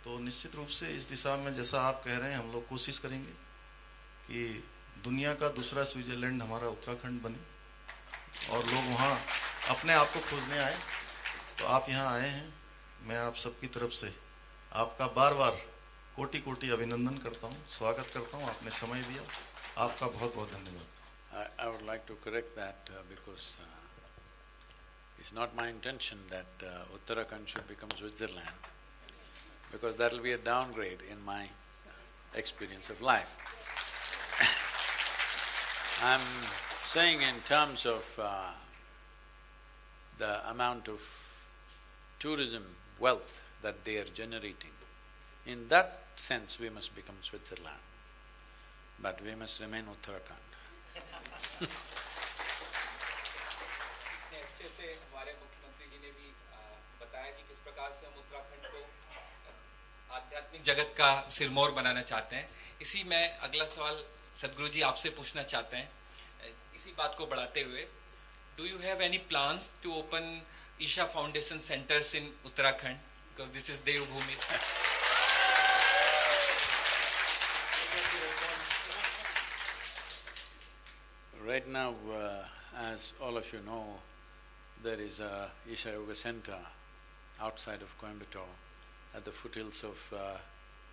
तो निश्चित रूप से इस दिशा में जैसा आप कह रहे हैं, हम लोग कोशिश करेंगे कि दुनिया का दूसरा स्विट्जरलैंड हमारा उत्तराखंड बने और लोग वहाँ अपने आप को खोजने आए। तो आप यहाँ आए हैं, मैं आप सबकी तरफ से आपका बार बार कोटि कोटि अभिनंदन करता हूँ, स्वागत करता हूँ। आपने समय दिया, आपका बहुत बहुत धन्यवाद। I would like to correct that because it's not my intention that Uttarakhand should become Switzerland, because that will be a downgrade in my experience of life. I'm saying in terms of the amount of tourism wealth that they are generating. In that sense, we must become Switzerland, but we must remain Uttarakhand. अच्छे से हमारे मुख्यमंत्री जी ने भी बताया कि किस प्रकार से हम उत्तराखंड को आध्यात्मिक जगत का सिरमौर बनाना चाहते हैं। इसी में अगला सवाल सदगुरु जी आपसे पूछना चाहते हैं, इसी बात को बढ़ाते हुए, do you have any plans to open Isha foundation centres in Uttarakhand, because this is Devbhoomi? Right now, as all of you know, there is a Isha Yoga Center outside of Coimbatore at the foothills of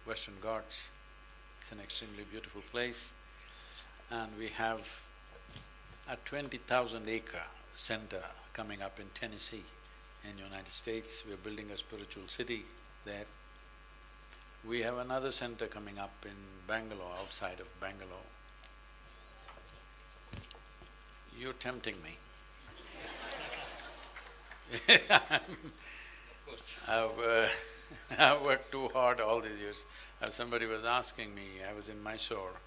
Western Ghats. It's an extremely beautiful place, and we have a 20,000-acre center coming up in Tennessee in United States. We're building a spiritual city there. We have another center coming up in Bangalore, outside of Bangalore. You're tempting me. Of course. I've worked too hard all these years. Somebody was asking me, I was in Mysore.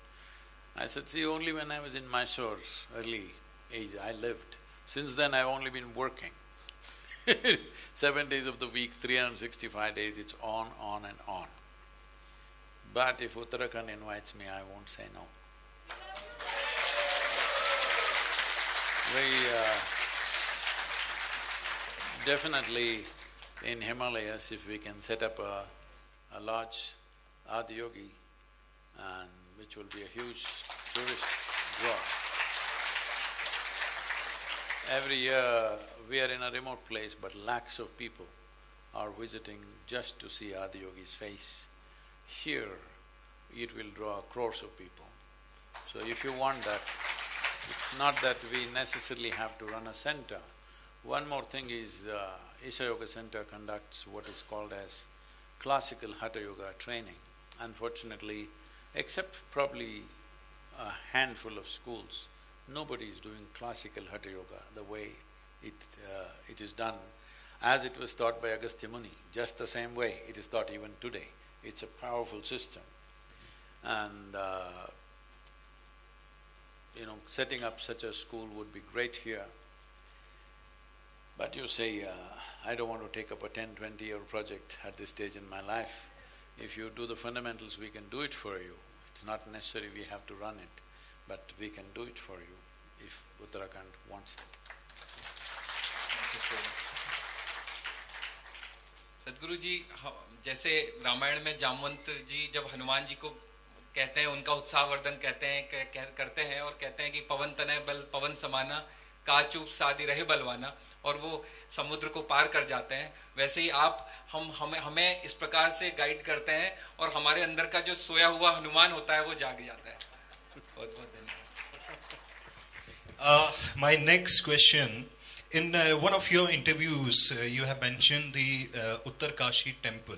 I said, see, only when I was in Mysore, early age, I lived. Since then, I've only been working. 7 days of the week, 365 days, it's on and on. But if Uttarakhand invites me, I won't say no. Definitely in Himalayas, if we can set up a large Adiyogi, and which will be a huge tourist draw. Every year we are in a remote place, but lakhs of people are visiting just to see Adiyogi's face. Here it will draw crores of people. So if you want that, it's not that we necessarily have to run a center. One more thing is, Isha Yoga Center conducts what is called as classical Hatha Yoga training. Unfortunately, except probably a handful of schools, nobody is doing classical Hatha Yoga the way it is done, as it was taught by Agastya Muni. Just the same way it is taught even today. It's a powerful system. And setting up such a school would be great here. But you say, I don't want to take up a 10, 20-year project at this stage in my life. If you do the fundamentals, we can do it for you. It's not necessary we have to run it, but we can do it for you if Uttarakhand wants it. Thank you so much. सदगुरु जी, जैसे रामायण में जामवंत जी जब हनुमान जी को कहते हैं, उनका उत्साहवर्धन कहते हैं, करते हैं और कहते हैं कि पवन तनय बल पवन समाना, काचूप सादी रहे बलवाना, और वो समुद्र को पार कर जाते हैं। वैसे ही आप हमें इस प्रकार से गाइड करते हैं और हमारे अंदर का जो सोया हुआ हनुमान होता है वो जाग जाता है। बहुत बहुत धन्यवाद। My next question, in one of your interviews, you have mentioned the Uttarkashi temple,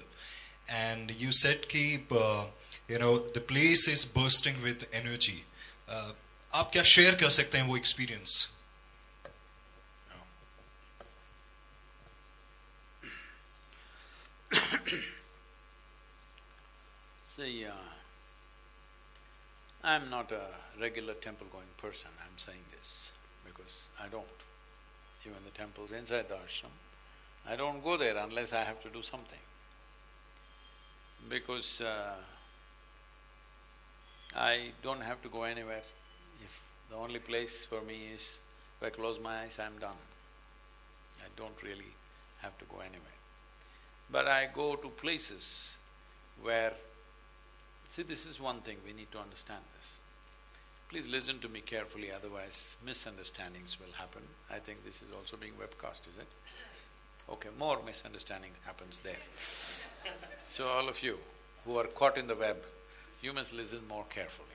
and you said ki, the place is bursting with energy. आप क्या share कर सकते हैं वो experience? See, I'm not a regular temple-going person, I'm saying this, because I don't. Even the temples inside the ashram, I don't go there unless I have to do something. Because I don't have to go anywhere. If the only place for me is, if I close my eyes, I'm done. I don't really have to go anywhere. But I go to places where… See, this is one thing, we need to understand this. Please listen to me carefully, otherwise misunderstandings will happen. I think this is also being webcast, is it? Okay, more misunderstanding happens there. So all of you who are caught in the web, you must listen more carefully.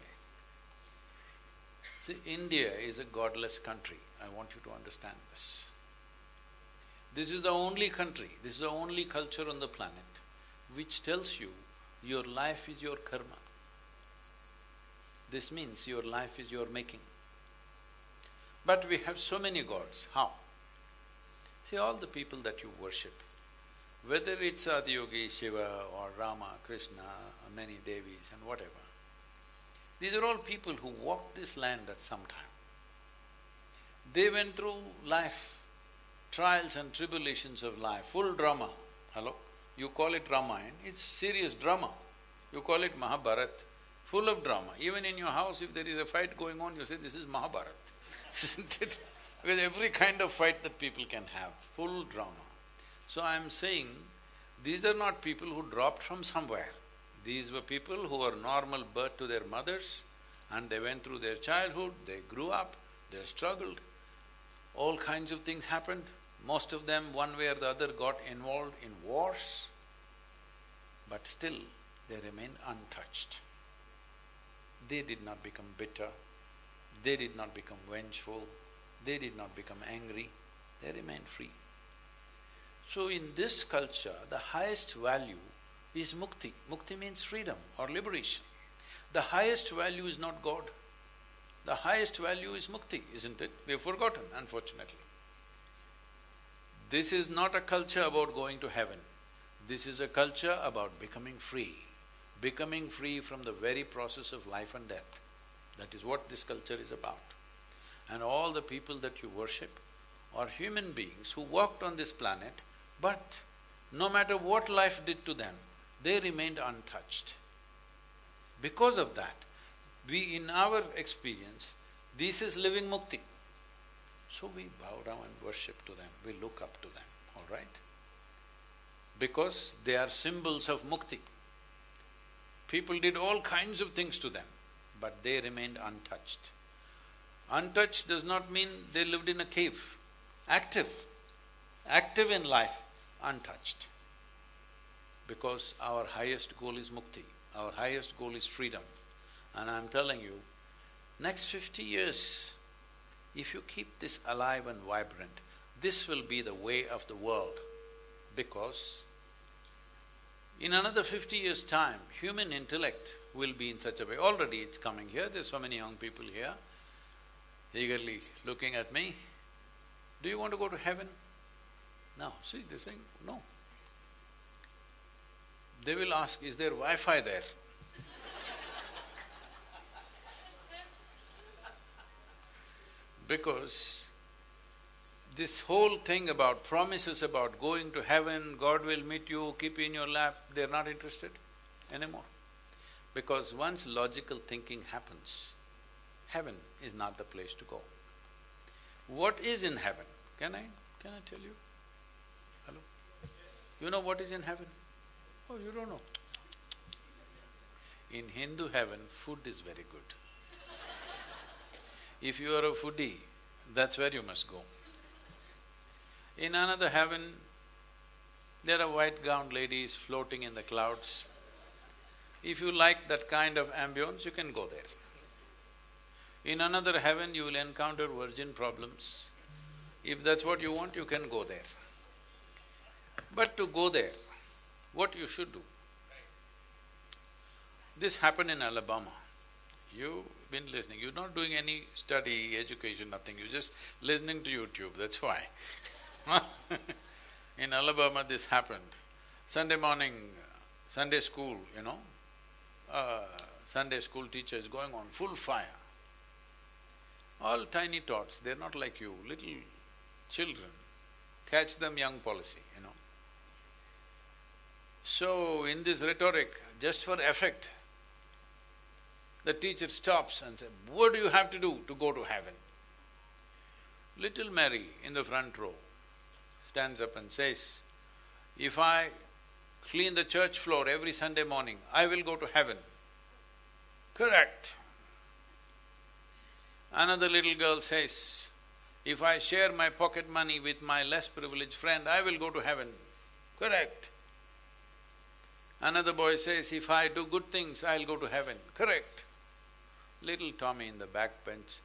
See, India is a godless country, I want you to understand this. This is the only country, this is the only culture on the planet which tells you your life is your karma. This means your life is your making. But we have so many gods, how? See, all the people that you worship, whether it's Adiyogi, Shiva or Rama, Krishna, or many Devis and whatever, these are all people who walked this land at some time. They went through life, trials and tribulations of life, full drama. Hello? You call it Ramayana, it's serious drama. You call it Mahabharata, full of drama. Even in your house, if there is a fight going on, you say, this is Mahabharata, isn't it? Because every kind of fight that people can have, full drama. So I'm saying, these are not people who dropped from somewhere. These were people who were normal birth to their mothers, and they went through their childhood, they grew up, they struggled. All kinds of things happened. Most of them, one way or the other, got involved in wars, but still they remained untouched. They did not become bitter, they did not become vengeful, they did not become angry, they remained free. So in this culture, the highest value is mukti. Mukti means freedom or liberation. The highest value is not God. The highest value is mukti, isn't it? We've forgotten, unfortunately. This is not a culture about going to heaven. This is a culture about becoming free from the very process of life and death. That is what this culture is about. And all the people that you worship are human beings who walked on this planet, but no matter what life did to them, they remained untouched. Because of that, we, in our experience, this is living mukti. So we bow down and worship to them, we look up to them, all right? Because they are symbols of mukti. People did all kinds of things to them, but they remained untouched. Untouched does not mean they lived in a cave. Active in life, untouched. Because our highest goal is mukti, our highest goal is freedom. And I'm telling you, next 50 years, if you keep this alive and vibrant, this will be the way of the world. Because in another 50 years' time, human intellect will be in such a way. Already it's coming here, there's so many young people here, eagerly looking at me. Do you want to go to heaven? No. See, they're saying, no. They will ask, is there Wi-Fi there? Because this whole thing about promises about going to heaven, God will meet you, keep you in your lap, they're not interested anymore. Because once logical thinking happens, heaven is not the place to go. What is in heaven? Can I tell you? Hello? You know what is in heaven? Oh, you don't know. In Hindu heaven, food is very good. If you are a foodie, that's where you must go. In another heaven, there are white-gowned ladies floating in the clouds. If you like that kind of ambience, you can go there. In another heaven, you will encounter virgin problems. If that's what you want, you can go there. But to go there, what you should do? This happened in Alabama. You've been listening, you're not doing any study, education, nothing, you're just listening to YouTube, that's why. In Alabama this happened. Sunday morning, Sunday school, Sunday school teachers going on full fire. All tiny tots, they're not like you, little children. Catch them young policy, So in this rhetoric, just for effect, the teacher stops and says, "What do you have to do to go to heaven?" Little Mary in the front row stands up and says, "If I clean the church floor every Sunday morning, I will go to heaven." Correct. Another little girl says, "If I share my pocket money with my less privileged friend, I will go to heaven." Correct. Another boy says, "If I do good things, I'll go to heaven." Correct. Little Tommy in the back bench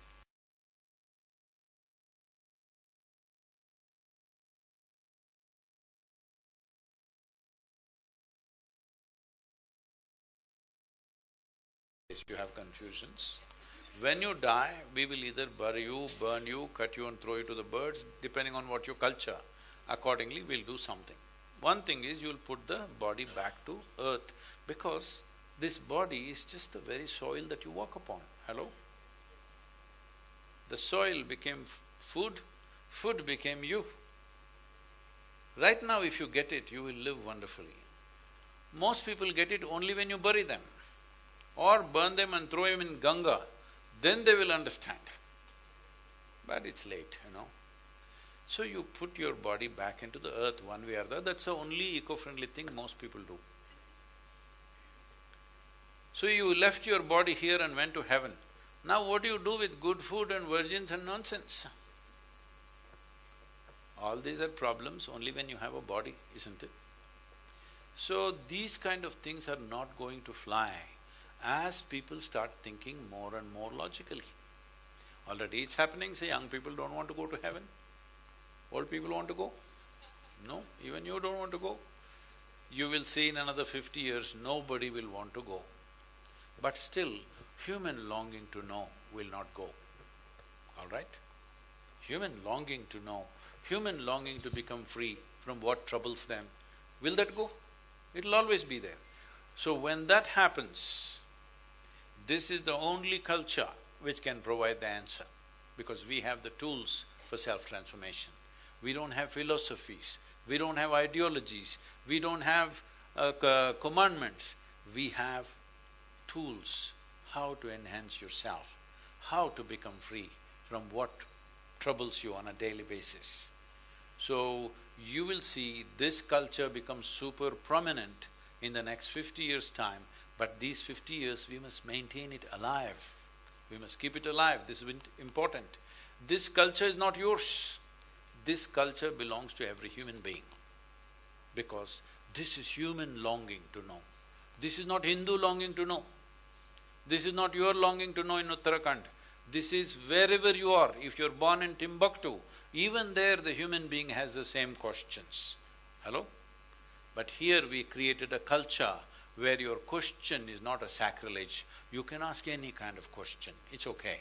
you have confusions. When you die, we will either bury you, burn you, cut you and throw you to the birds, depending on what your culture. Accordingly, we'll do something. One thing is, you'll put the body back to earth, because this body is just the very soil that you walk upon. Hello? The soil became food, food became you. Right now, if you get it, you will live wonderfully. Most people get it only when you bury them or burn them and throw them in Ganga, then they will understand. But it's late, So you put your body back into the earth one way or the other, that's the only eco-friendly thing most people do. So you left your body here and went to heaven. Now what do you do with good food and virgins and nonsense? All these are problems only when you have a body, isn't it? So these kind of things are not going to fly as people start thinking more and more logically. Already it's happening, say young people don't want to go to heaven. Old people want to go? No, even you don't want to go. You will see in another 50 years, nobody will want to go. But still, human longing to know will not go, all right? Human longing to know, human longing to become free from what troubles them, will that go? It'll always be there. So when that happens, this is the only culture which can provide the answer, because we have the tools for self-transformation. We don't have philosophies, we don't have ideologies, we don't have commandments, we have tools how to enhance yourself, how to become free from what troubles you on a daily basis. So, you will see this culture become super prominent in the next 50 years' time, but these 50 years we must maintain it alive. We must keep it alive, this is important. This culture is not yours. This culture belongs to every human being, because this is human longing to know. This is not Hindu longing to know. This is not your longing to know in Uttarakhand. This is wherever you are. If you're born in Timbuktu, even there the human being has the same questions. Hello? But here we created a culture where your question is not a sacrilege. You can ask any kind of question, it's okay.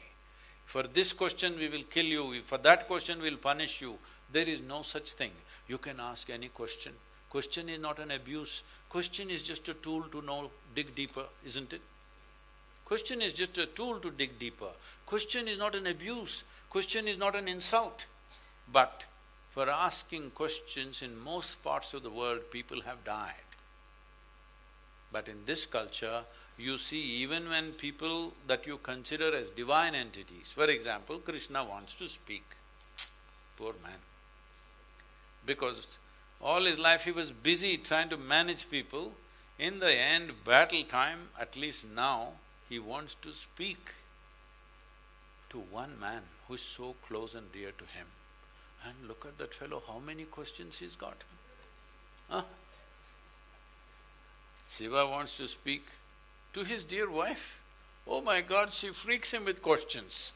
For this question we will kill you, for that question we will punish you. There is no such thing. You can ask any question. Question is not an abuse. Question is just a tool to know, dig deeper, isn't it? Question is just a tool to dig deeper. Question is not an abuse. Question is not an insult. But for asking questions in most parts of the world, people have died. But in this culture, you see even when people that you consider as divine entities, for example, Krishna wants to speak, poor man. Because all his life he was busy trying to manage people, In the end, battle time, at least now, he wants to speak to one man who is so close and dear to him. And look at that fellow, how many questions he's got. Huh? Shiva wants to speak to his dear wife. Oh my God, she freaks him with questions.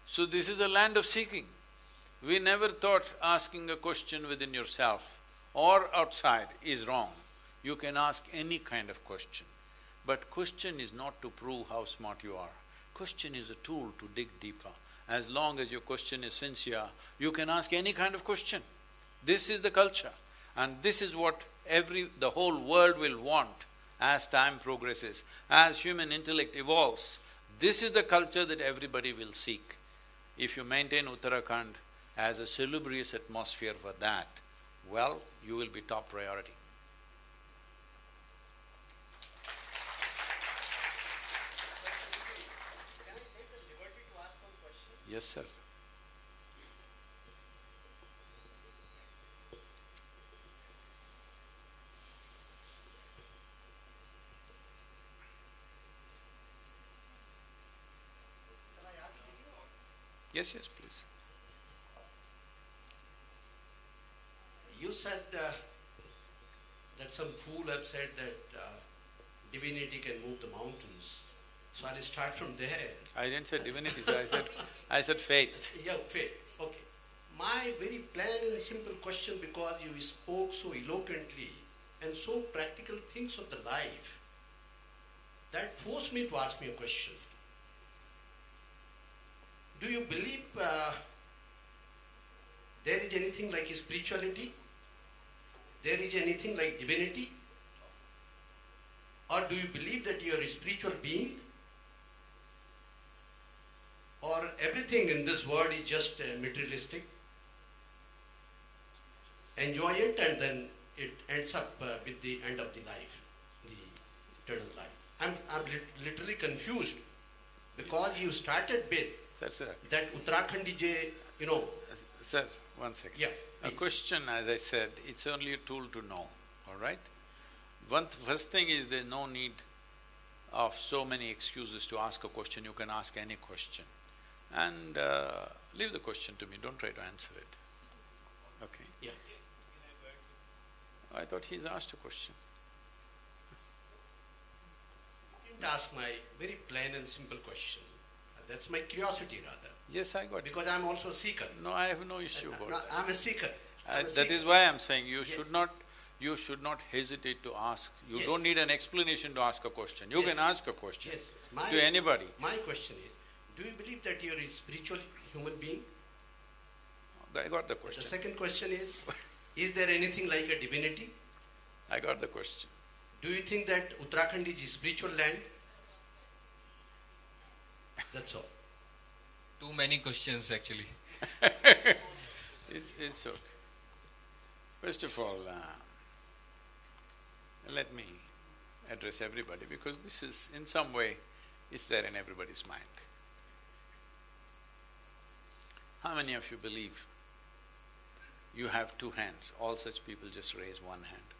So this is a land of seeking. We never thought asking a question within yourself or outside is wrong. You can ask any kind of question. But question is not to prove how smart you are. Question is a tool to dig deeper. As long as your question is sincere, you can ask any kind of question. This is the culture, and this is what the whole world will want as time progresses, as human intellect evolves. This is the culture that everybody will seek. If you maintain Uttarakhand as a salubrious atmosphere for that, well, you will be top priority. Yes, sir. Yes, yes, please. You said that some fool have said that divinity can move the mountains. So I'll start from there. I didn't say divinity, sir. I said faith. Yeah, faith. Okay. My very plain and simple question, because you spoke so eloquently and so practical things of the life, that forced me to ask me a question. Do you believe there is anything like spirituality? There is anything like divinity? Or do you believe that you are a spiritual being? Or everything in this world is just materialistic? Enjoy it and then it ends up with the end of the life, the eternal life. I'm literally confused, because you started with Sir. that Uttarakhand is a, Sir, one second. Yeah, A please. question, as I said, it's only a tool to know, all right? First thing is there's no need of so many excuses to ask a question. You can ask any question. And leave the question to me, don't try to answer it. Okay? Yeah. I thought he's asked a question. You didn't ask my very plain and simple question. That's my curiosity rather. Yes, I got it. Because I'm also a seeker. No, I have no issue about No, that. I'm a seeker. That is why I'm saying you Yes. should not hesitate to ask. You Yes. don't need an explanation to ask a question. You Yes. can ask a question Yes. to anybody. My question is, do you believe that you're a spiritual human being? I got the The question. second question is there anything like a divinity? I got the question. Do you think that Uttarakhand is a spiritual land? That's all. Too many questions actually. It's okay. First of all, let me address everybody, because this is, in some way, it's there in everybody's mind. How many of you believe you have two hands? All such people just raise one hand,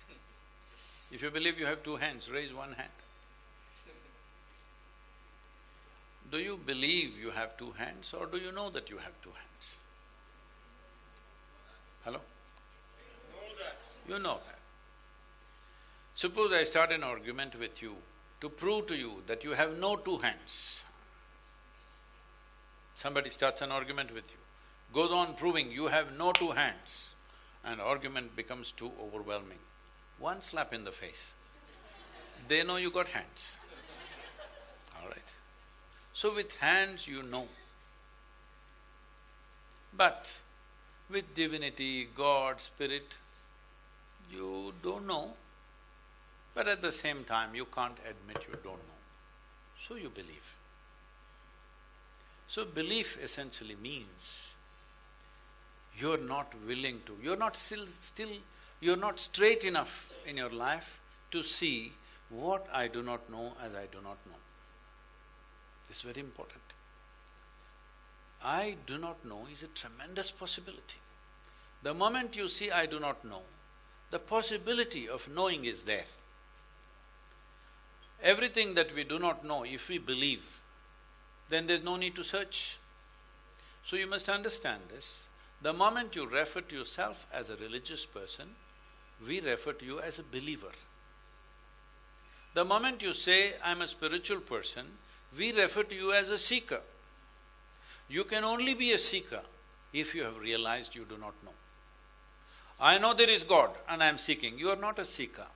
please. If you believe you have two hands, raise one hand. Do you believe you have two hands, or do you know that you have two hands? Hello? You know that. Suppose I start an argument with you to prove to you that you have no two hands. Somebody starts an argument with you, goes on proving you have no two hands, and argument becomes too overwhelming. One slap in the face. They know you got hands. All right? So with hands you know. But with divinity, God, spirit, you don't know, but at the same time you can't admit you don't know. So you believe. So belief essentially means you're not willing to, you're not you're not straight enough in your life to see what I do not know as I do not know. This is very important. I do not know is a tremendous possibility. The moment you see, I do not know, the possibility of knowing is there. Everything that we do not know, if we believe, then there's no need to search. So you must understand this. The moment you refer to yourself as a religious person, we refer to you as a believer. The moment you say, I'm a spiritual person, we refer to you as a seeker. You can only be a seeker if you have realized you do not know. I know there is God and I am seeking. You are not a seeker.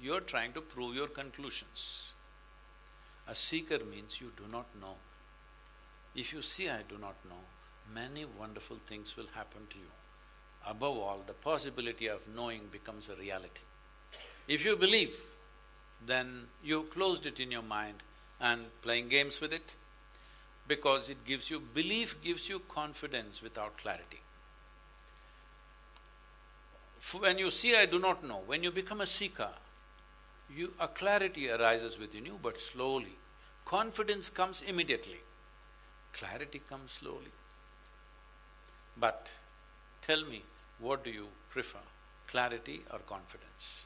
You are trying to prove your conclusions. A seeker means you do not know. If you see I do not know, many wonderful things will happen to you. Above all, the possibility of knowing becomes a reality. If you believe, then you closed it in your mind and playing games with it, because it gives you… belief gives you confidence without clarity. When you see I do not know, when you become a seeker, a clarity arises within you, but slowly. Confidence comes immediately. Clarity comes slowly. But tell me, what do you prefer, clarity or confidence?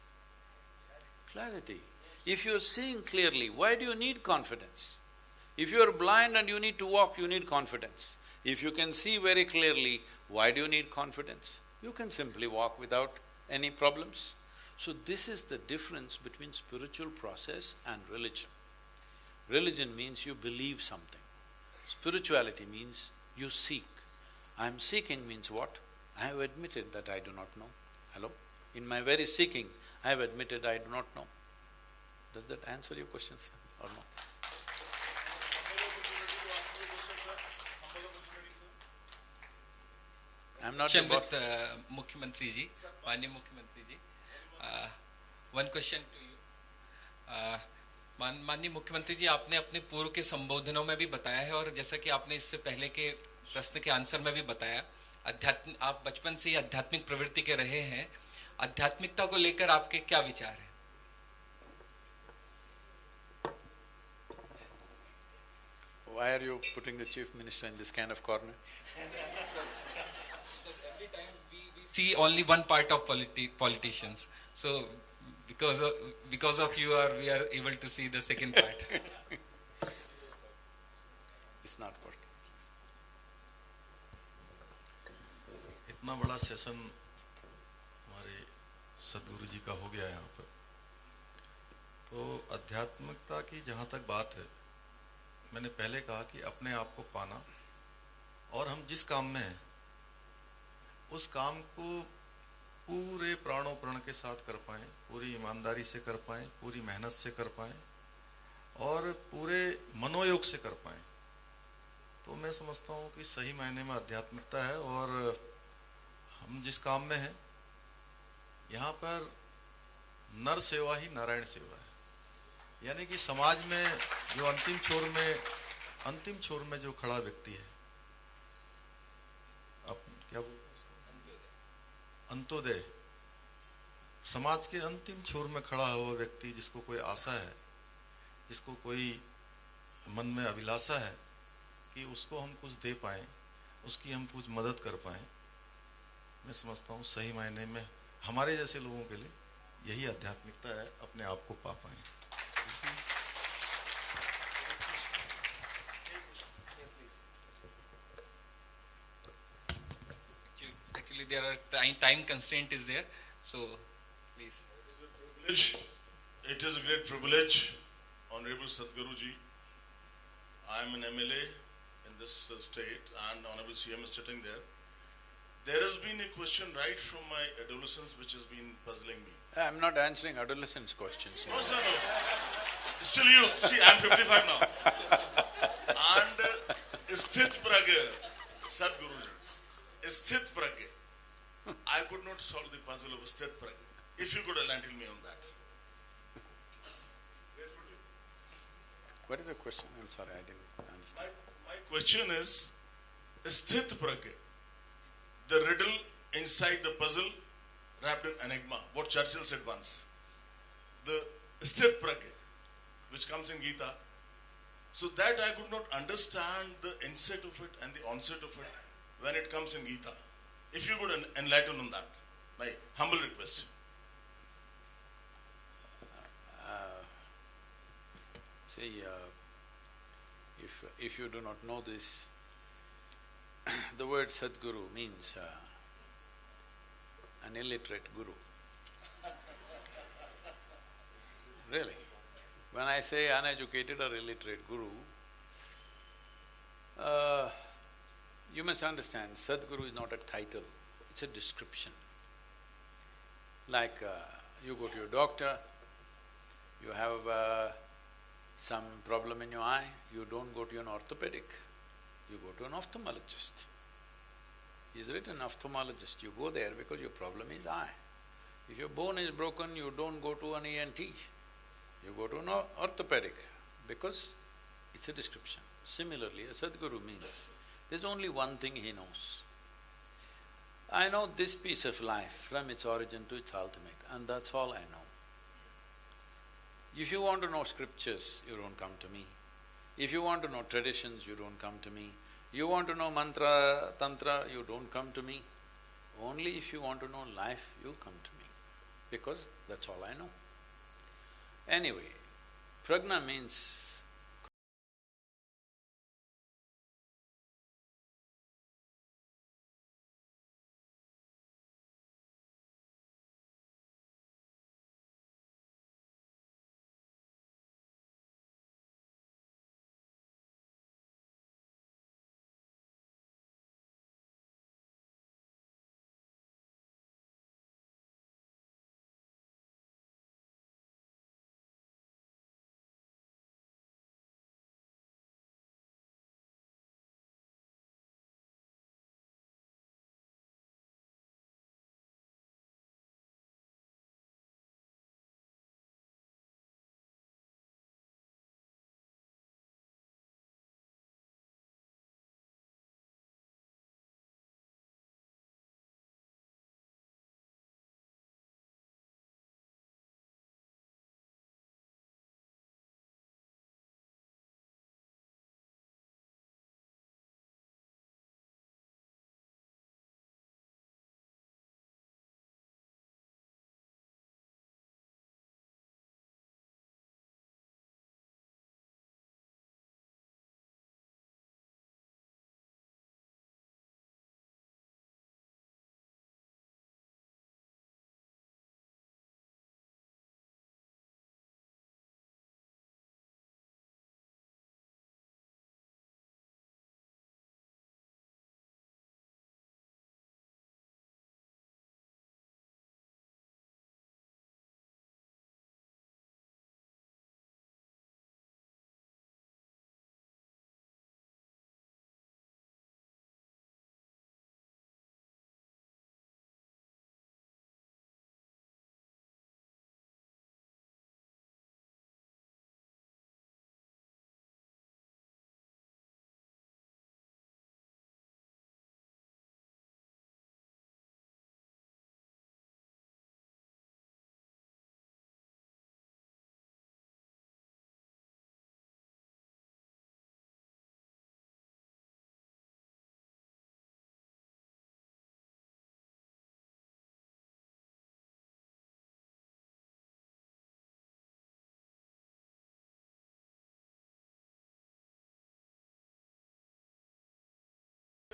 Clarity. If you're seeing clearly, why do you need confidence? If you're blind and you need to walk, you need confidence. If you can see very clearly, why do you need confidence? You can simply walk without any problems. So this is the difference between spiritual process and religion. Religion means you believe something. Spirituality means you seek. I'm seeking means what? I have admitted that I do not know. Hello? In my very seeking, I have admitted I do not know. Does that answer your question, sir, or no? I'm not Question about… with Mukhyamantri ji, Manya Mukhyamantri ji. One question to you. माननीय मुख्यमंत्री जी, आपने अपने पूर्व के संबोधनों में भी बताया है और जैसा कि आपने इससे पहले के प्रश्न के आंसर में भी बताया, आप बचपन से ही आध्यात्मिक प्रवृत्ति के रहे हैं। आध्यात्मिकता को लेकर आपके क्या विचार हैं? Why are you putting the chief minister in this kind of corner? Every time we see only one part of politicians. So because of you we are able to see the second part. It's not good. इतना बड़ा session हमारे सदगुरु जी का हो गया यहाँ पर, तो आध्यात्मिकता की जहाँ तक बात है, मैंने पहले कहा कि अपने आप को पाना और हम जिस काम में हैं उस काम को पूरे प्राणों प्रण के साथ कर पाएं, पूरी ईमानदारी से कर पाएं, पूरी मेहनत से कर पाएं और पूरे मनोयोग से कर पाएं, तो मैं समझता हूँ कि सही मायने में आध्यात्मिकता है। और हम जिस काम में हैं यहाँ पर नर सेवा ही नारायण सेवा है, यानी कि समाज में जो अंतिम छोर में जो खड़ा व्यक्ति है, अब क्या अंत्योदय, समाज के अंतिम छोर में खड़ा हुआ व्यक्ति, जिसको कोई आशा है, जिसको कोई मन में अभिलाषा है कि उसको हम कुछ दे पाएं, उसकी हम कुछ मदद कर पाएं, मैं समझता हूँ सही मायने में हमारे जैसे लोगों के लिए यही आध्यात्मिकता है, अपने आप को पा पाएं। Actually, there are time constraint is there, so please. It is a great privilege, Honorable Sadhguru ji. I am an MLA in this state, and Honorable CM is sitting there. There has been a question right from my adolescence which has been puzzling me. I'm not answering adolescents' questions. No, sir, no. Still you. See, I'm 55 now. And Sthit Pragya, Sadhguruji, Sthit Pragya. I could not solve the puzzle of Sthit Pragya. If you could enlighten me on that. What is the question? I'm sorry, I didn't understand. My question is, Sthit Pragya, the riddle inside the puzzle wrapped in enigma, what Churchill said once. The Sthit Pragya, which comes in Gita. So that I could not understand the inset of it and the onset of it when it comes in Gita. If you could enlighten on that, my humble request. See, if you do not know this, the word Sadhguru means an illiterate guru. Really. When I say uneducated or illiterate guru, you must understand, Sadhguru is not a title, it's a description. Like you go to your doctor, you have some problem in your eye, you don't go to an orthopedic, you go to an ophthalmologist. He's written ophthalmologist, you go there because your problem is eye. If your bone is broken, you don't go to an ENT, you go to an orthopedic because it's a description. Similarly, a Sadhguru means there's only one thing he knows. I know this piece of life from its origin to its ultimate, and that's all I know. If you want to know scriptures, you don't come to me. If you want to know traditions, you don't come to me. You want to know mantra, tantra, you don't come to me. Only if you want to know life, you come to me, because that's all I know. Anyway, prajna means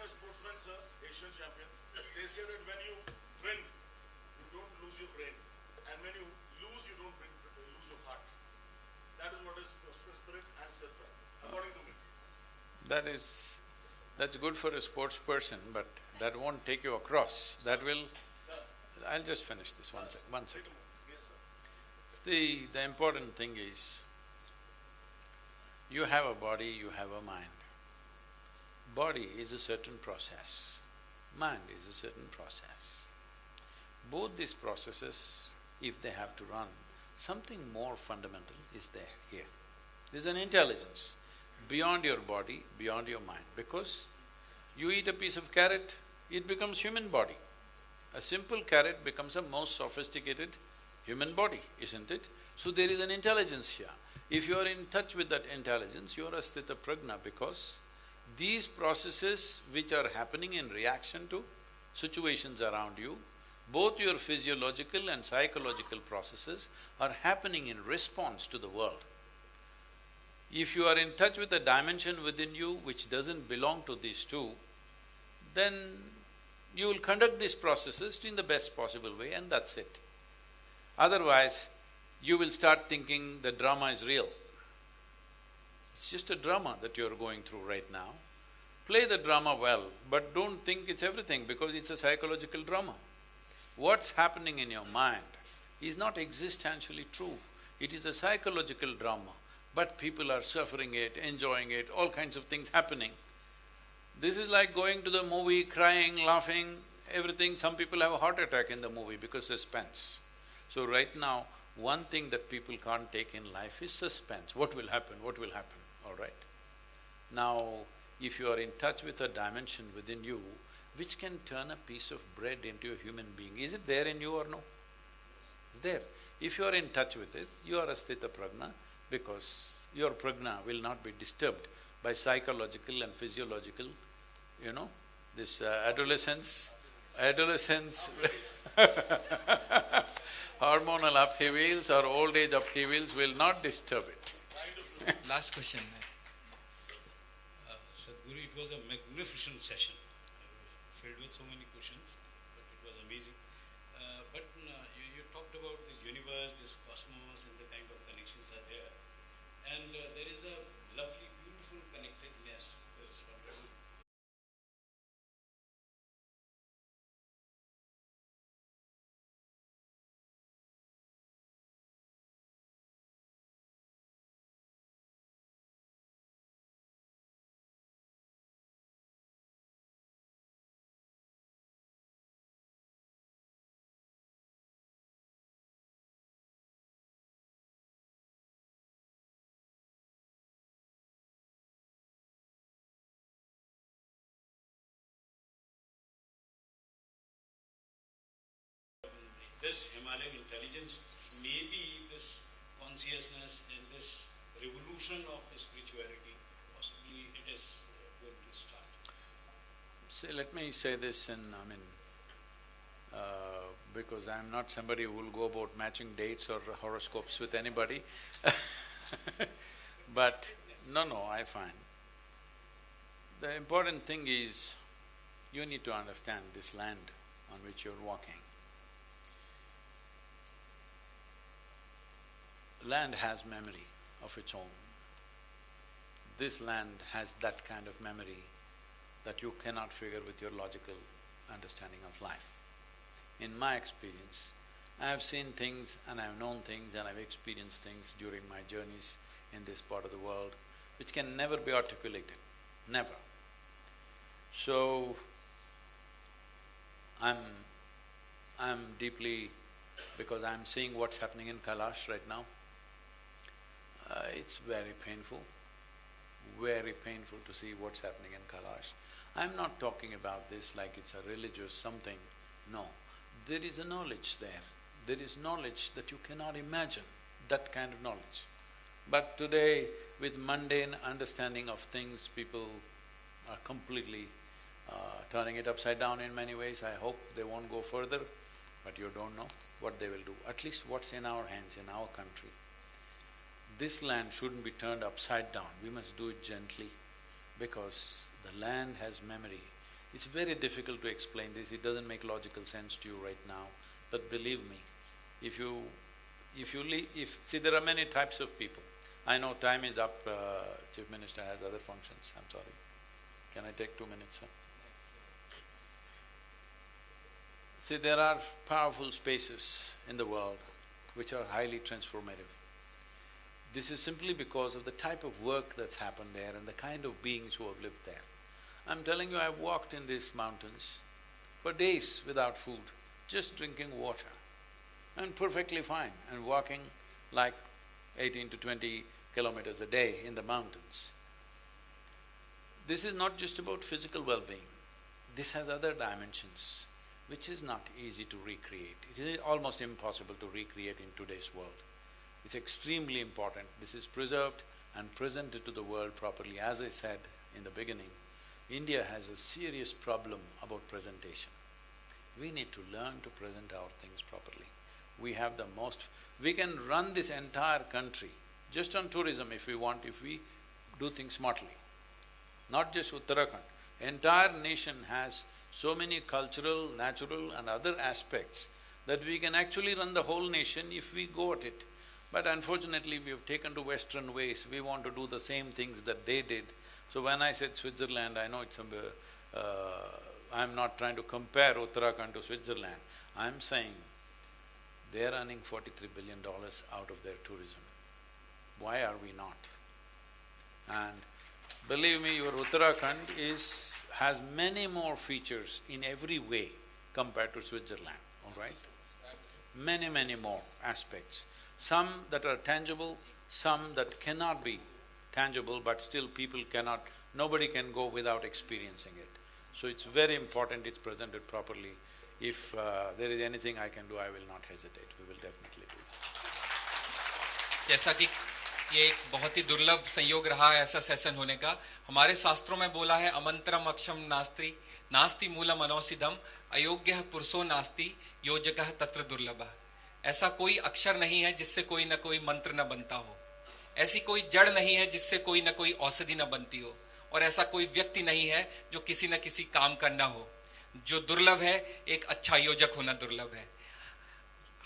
Sportsmen, sir, Asian champion, they say that when you win, you don't lose your brain, and when you lose, you don't lose your heart. That is what is spirit and self, according to me. That's good for a sports person, but that won't take you across. That will… Sir. I'll just finish this one second. Yes, sir. The important thing is, you have a body, you have a mind. Body is a certain process, mind is a certain process. Both these processes, if they have to run, something more fundamental is there here. There's an intelligence beyond your body, beyond your mind, because you eat a piece of carrot, it becomes human body. A simple carrot becomes a most sophisticated human body, isn't it? So there is an intelligence here. If you are in touch with that intelligence, you are a sthita prajna, because these processes which are happening in reaction to situations around you, both your physiological and psychological processes are happening in response to the world. If you are in touch with a dimension within you which doesn't belong to these two, then you will conduct these processes in the best possible way and that's it. Otherwise, you will start thinking the drama is real. It's just a drama that you're going through right now. Play the drama well, but don't think it's everything because it's a psychological drama. What's happening in your mind is not existentially true. It is a psychological drama, but people are suffering it, enjoying it, all kinds of things happening. This is like going to the movie, crying, laughing, everything. Some people have a heart attack in the movie because suspense. So right now, one thing that people can't take in life is suspense. What will happen? What will happen? All right. Now, if you are in touch with a dimension within you which can turn a piece of bread into a human being, is it there in you or no? It's there. If you are in touch with it, you are a sthita prajna because your prajna will not be disturbed by psychological and physiological, this adolescence hormonal upheavals or old age upheavals will not disturb it. Last question. Sadhguru, it was a magnificent session, filled with so many questions, but it was amazing. You talked about this universe, this cosmos, and the kind of connections are there. And there is a lovely, beautiful connectedness. This Himalayan intelligence may be this consciousness and this revolution of spirituality, possibly it is going to start. See, let me say this because I'm not somebody who will go about matching dates or horoscopes with anybody but no, I find the important thing is you need to understand this land on which you're walking. Land has memory of its own. This land has that kind of memory that you cannot figure with your logical understanding of life. In my experience, I have seen things and I have known things and I've experienced things during my journeys in this part of the world which can never be articulated, never. So, I'm deeply… because I'm seeing what's happening in Kailash right now. It's very painful to see what's happening in Kailash. I'm not talking about this like it's a religious something, no. There is a knowledge there. There is knowledge that you cannot imagine, that kind of knowledge. But today, with mundane understanding of things, people are completely turning it upside down in many ways. I hope they won't go further, but you don't know what they will do. At least what's in our hands, in our country. This land shouldn't be turned upside down. We must do it gently because the land has memory. It's very difficult to explain this, it doesn't make logical sense to you right now. But believe me, see, there are many types of people. I know time is up, Chief Minister has other functions, I'm sorry. Can I take 2 minutes, sir? See, there are powerful spaces in the world which are highly transformative. This is simply because of the type of work that's happened there and the kind of beings who have lived there. I'm telling you, I've walked in these mountains for days without food, just drinking water, and perfectly fine, and walking like 18 to 20 kilometers a day in the mountains. This is not just about physical well-being, this has other dimensions which is not easy to recreate. It is almost impossible to recreate in today's world. It's extremely important. This is preserved and presented to the world properly. As I said in the beginning, India has a serious problem about presentation. We need to learn to present our things properly. We have the most… We can run this entire country just on tourism if we want, if we do things smartly. Not just Uttarakhand. Entire nation has so many cultural, natural and other aspects that we can actually run the whole nation if we go at it. But unfortunately, we have taken to Western ways, we want to do the same things that they did. So when I said Switzerland, I know it's I'm not trying to compare Uttarakhand to Switzerland. I'm saying they're earning $43 billion out of their tourism. Why are we not? And believe me, your Uttarakhand has many more features in every way compared to Switzerland, all right? Many, many more aspects. Some that are tangible, some that cannot be tangible, but still people cannot… nobody can go without experiencing it. So it's very important it's presented properly. If there is anything I can do, I will not hesitate. We will definitely do that. जैसा कि ये एक बहुत ही दुर्लभ संयोग रहा है ऐसा सेशन होने का, हमारे शास्त्रों में बोला है अमंत्रम अक्षम नास्ति नास्ति मूलम अनौषिधम अयोग्य पुरुषो नास्ति योजकः तत्र दुर्लभः। ऐसा कोई अक्षर नहीं है जिससे कोई न कोई मंत्र न बनता हो, ऐसी कोई जड़ नहीं है जिससे कोई न कोई औषधि न बनती हो, और ऐसा कोई व्यक्ति नहीं है जो किसी न किसी काम का न हो। जो दुर्लभ है, एक अच्छा योजक होना दुर्लभ है।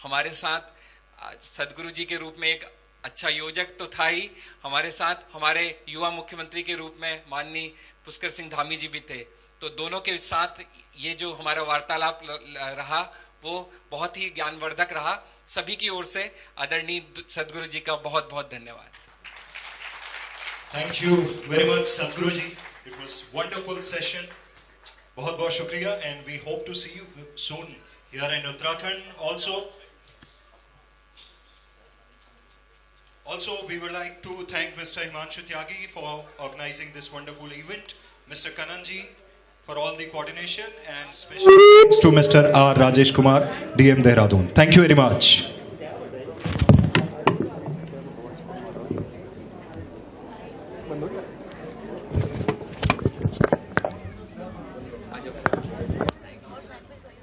हमारे साथ सदगुरु जी के रूप में एक अच्छा योजक तो था ही, हमारे साथ हमारे युवा मुख्यमंत्री के रूप में माननीय पुष्कर सिंह धामी जी भी थे। तो दोनों के साथ ये जो हमारा वार्तालाप रहा वो बहुत ही ज्ञानवर्धक रहा। सभी की ओर से आदरणीय सदगुरु जी का बहुत बहुत धन्यवाद। Thank you very much, Sadhguru ji. It was wonderful session. बहुत बहुत शुक्रिया, and we hope to see you soon here in Uttarakhand also. Also, we would like to thank Mr. Himanshu Tyagi for organizing this wonderful event, Mr. Kananji for all the coordination, and special thanks to Mr. R. Rajesh Kumar, DM Dehradun. Thank you very much.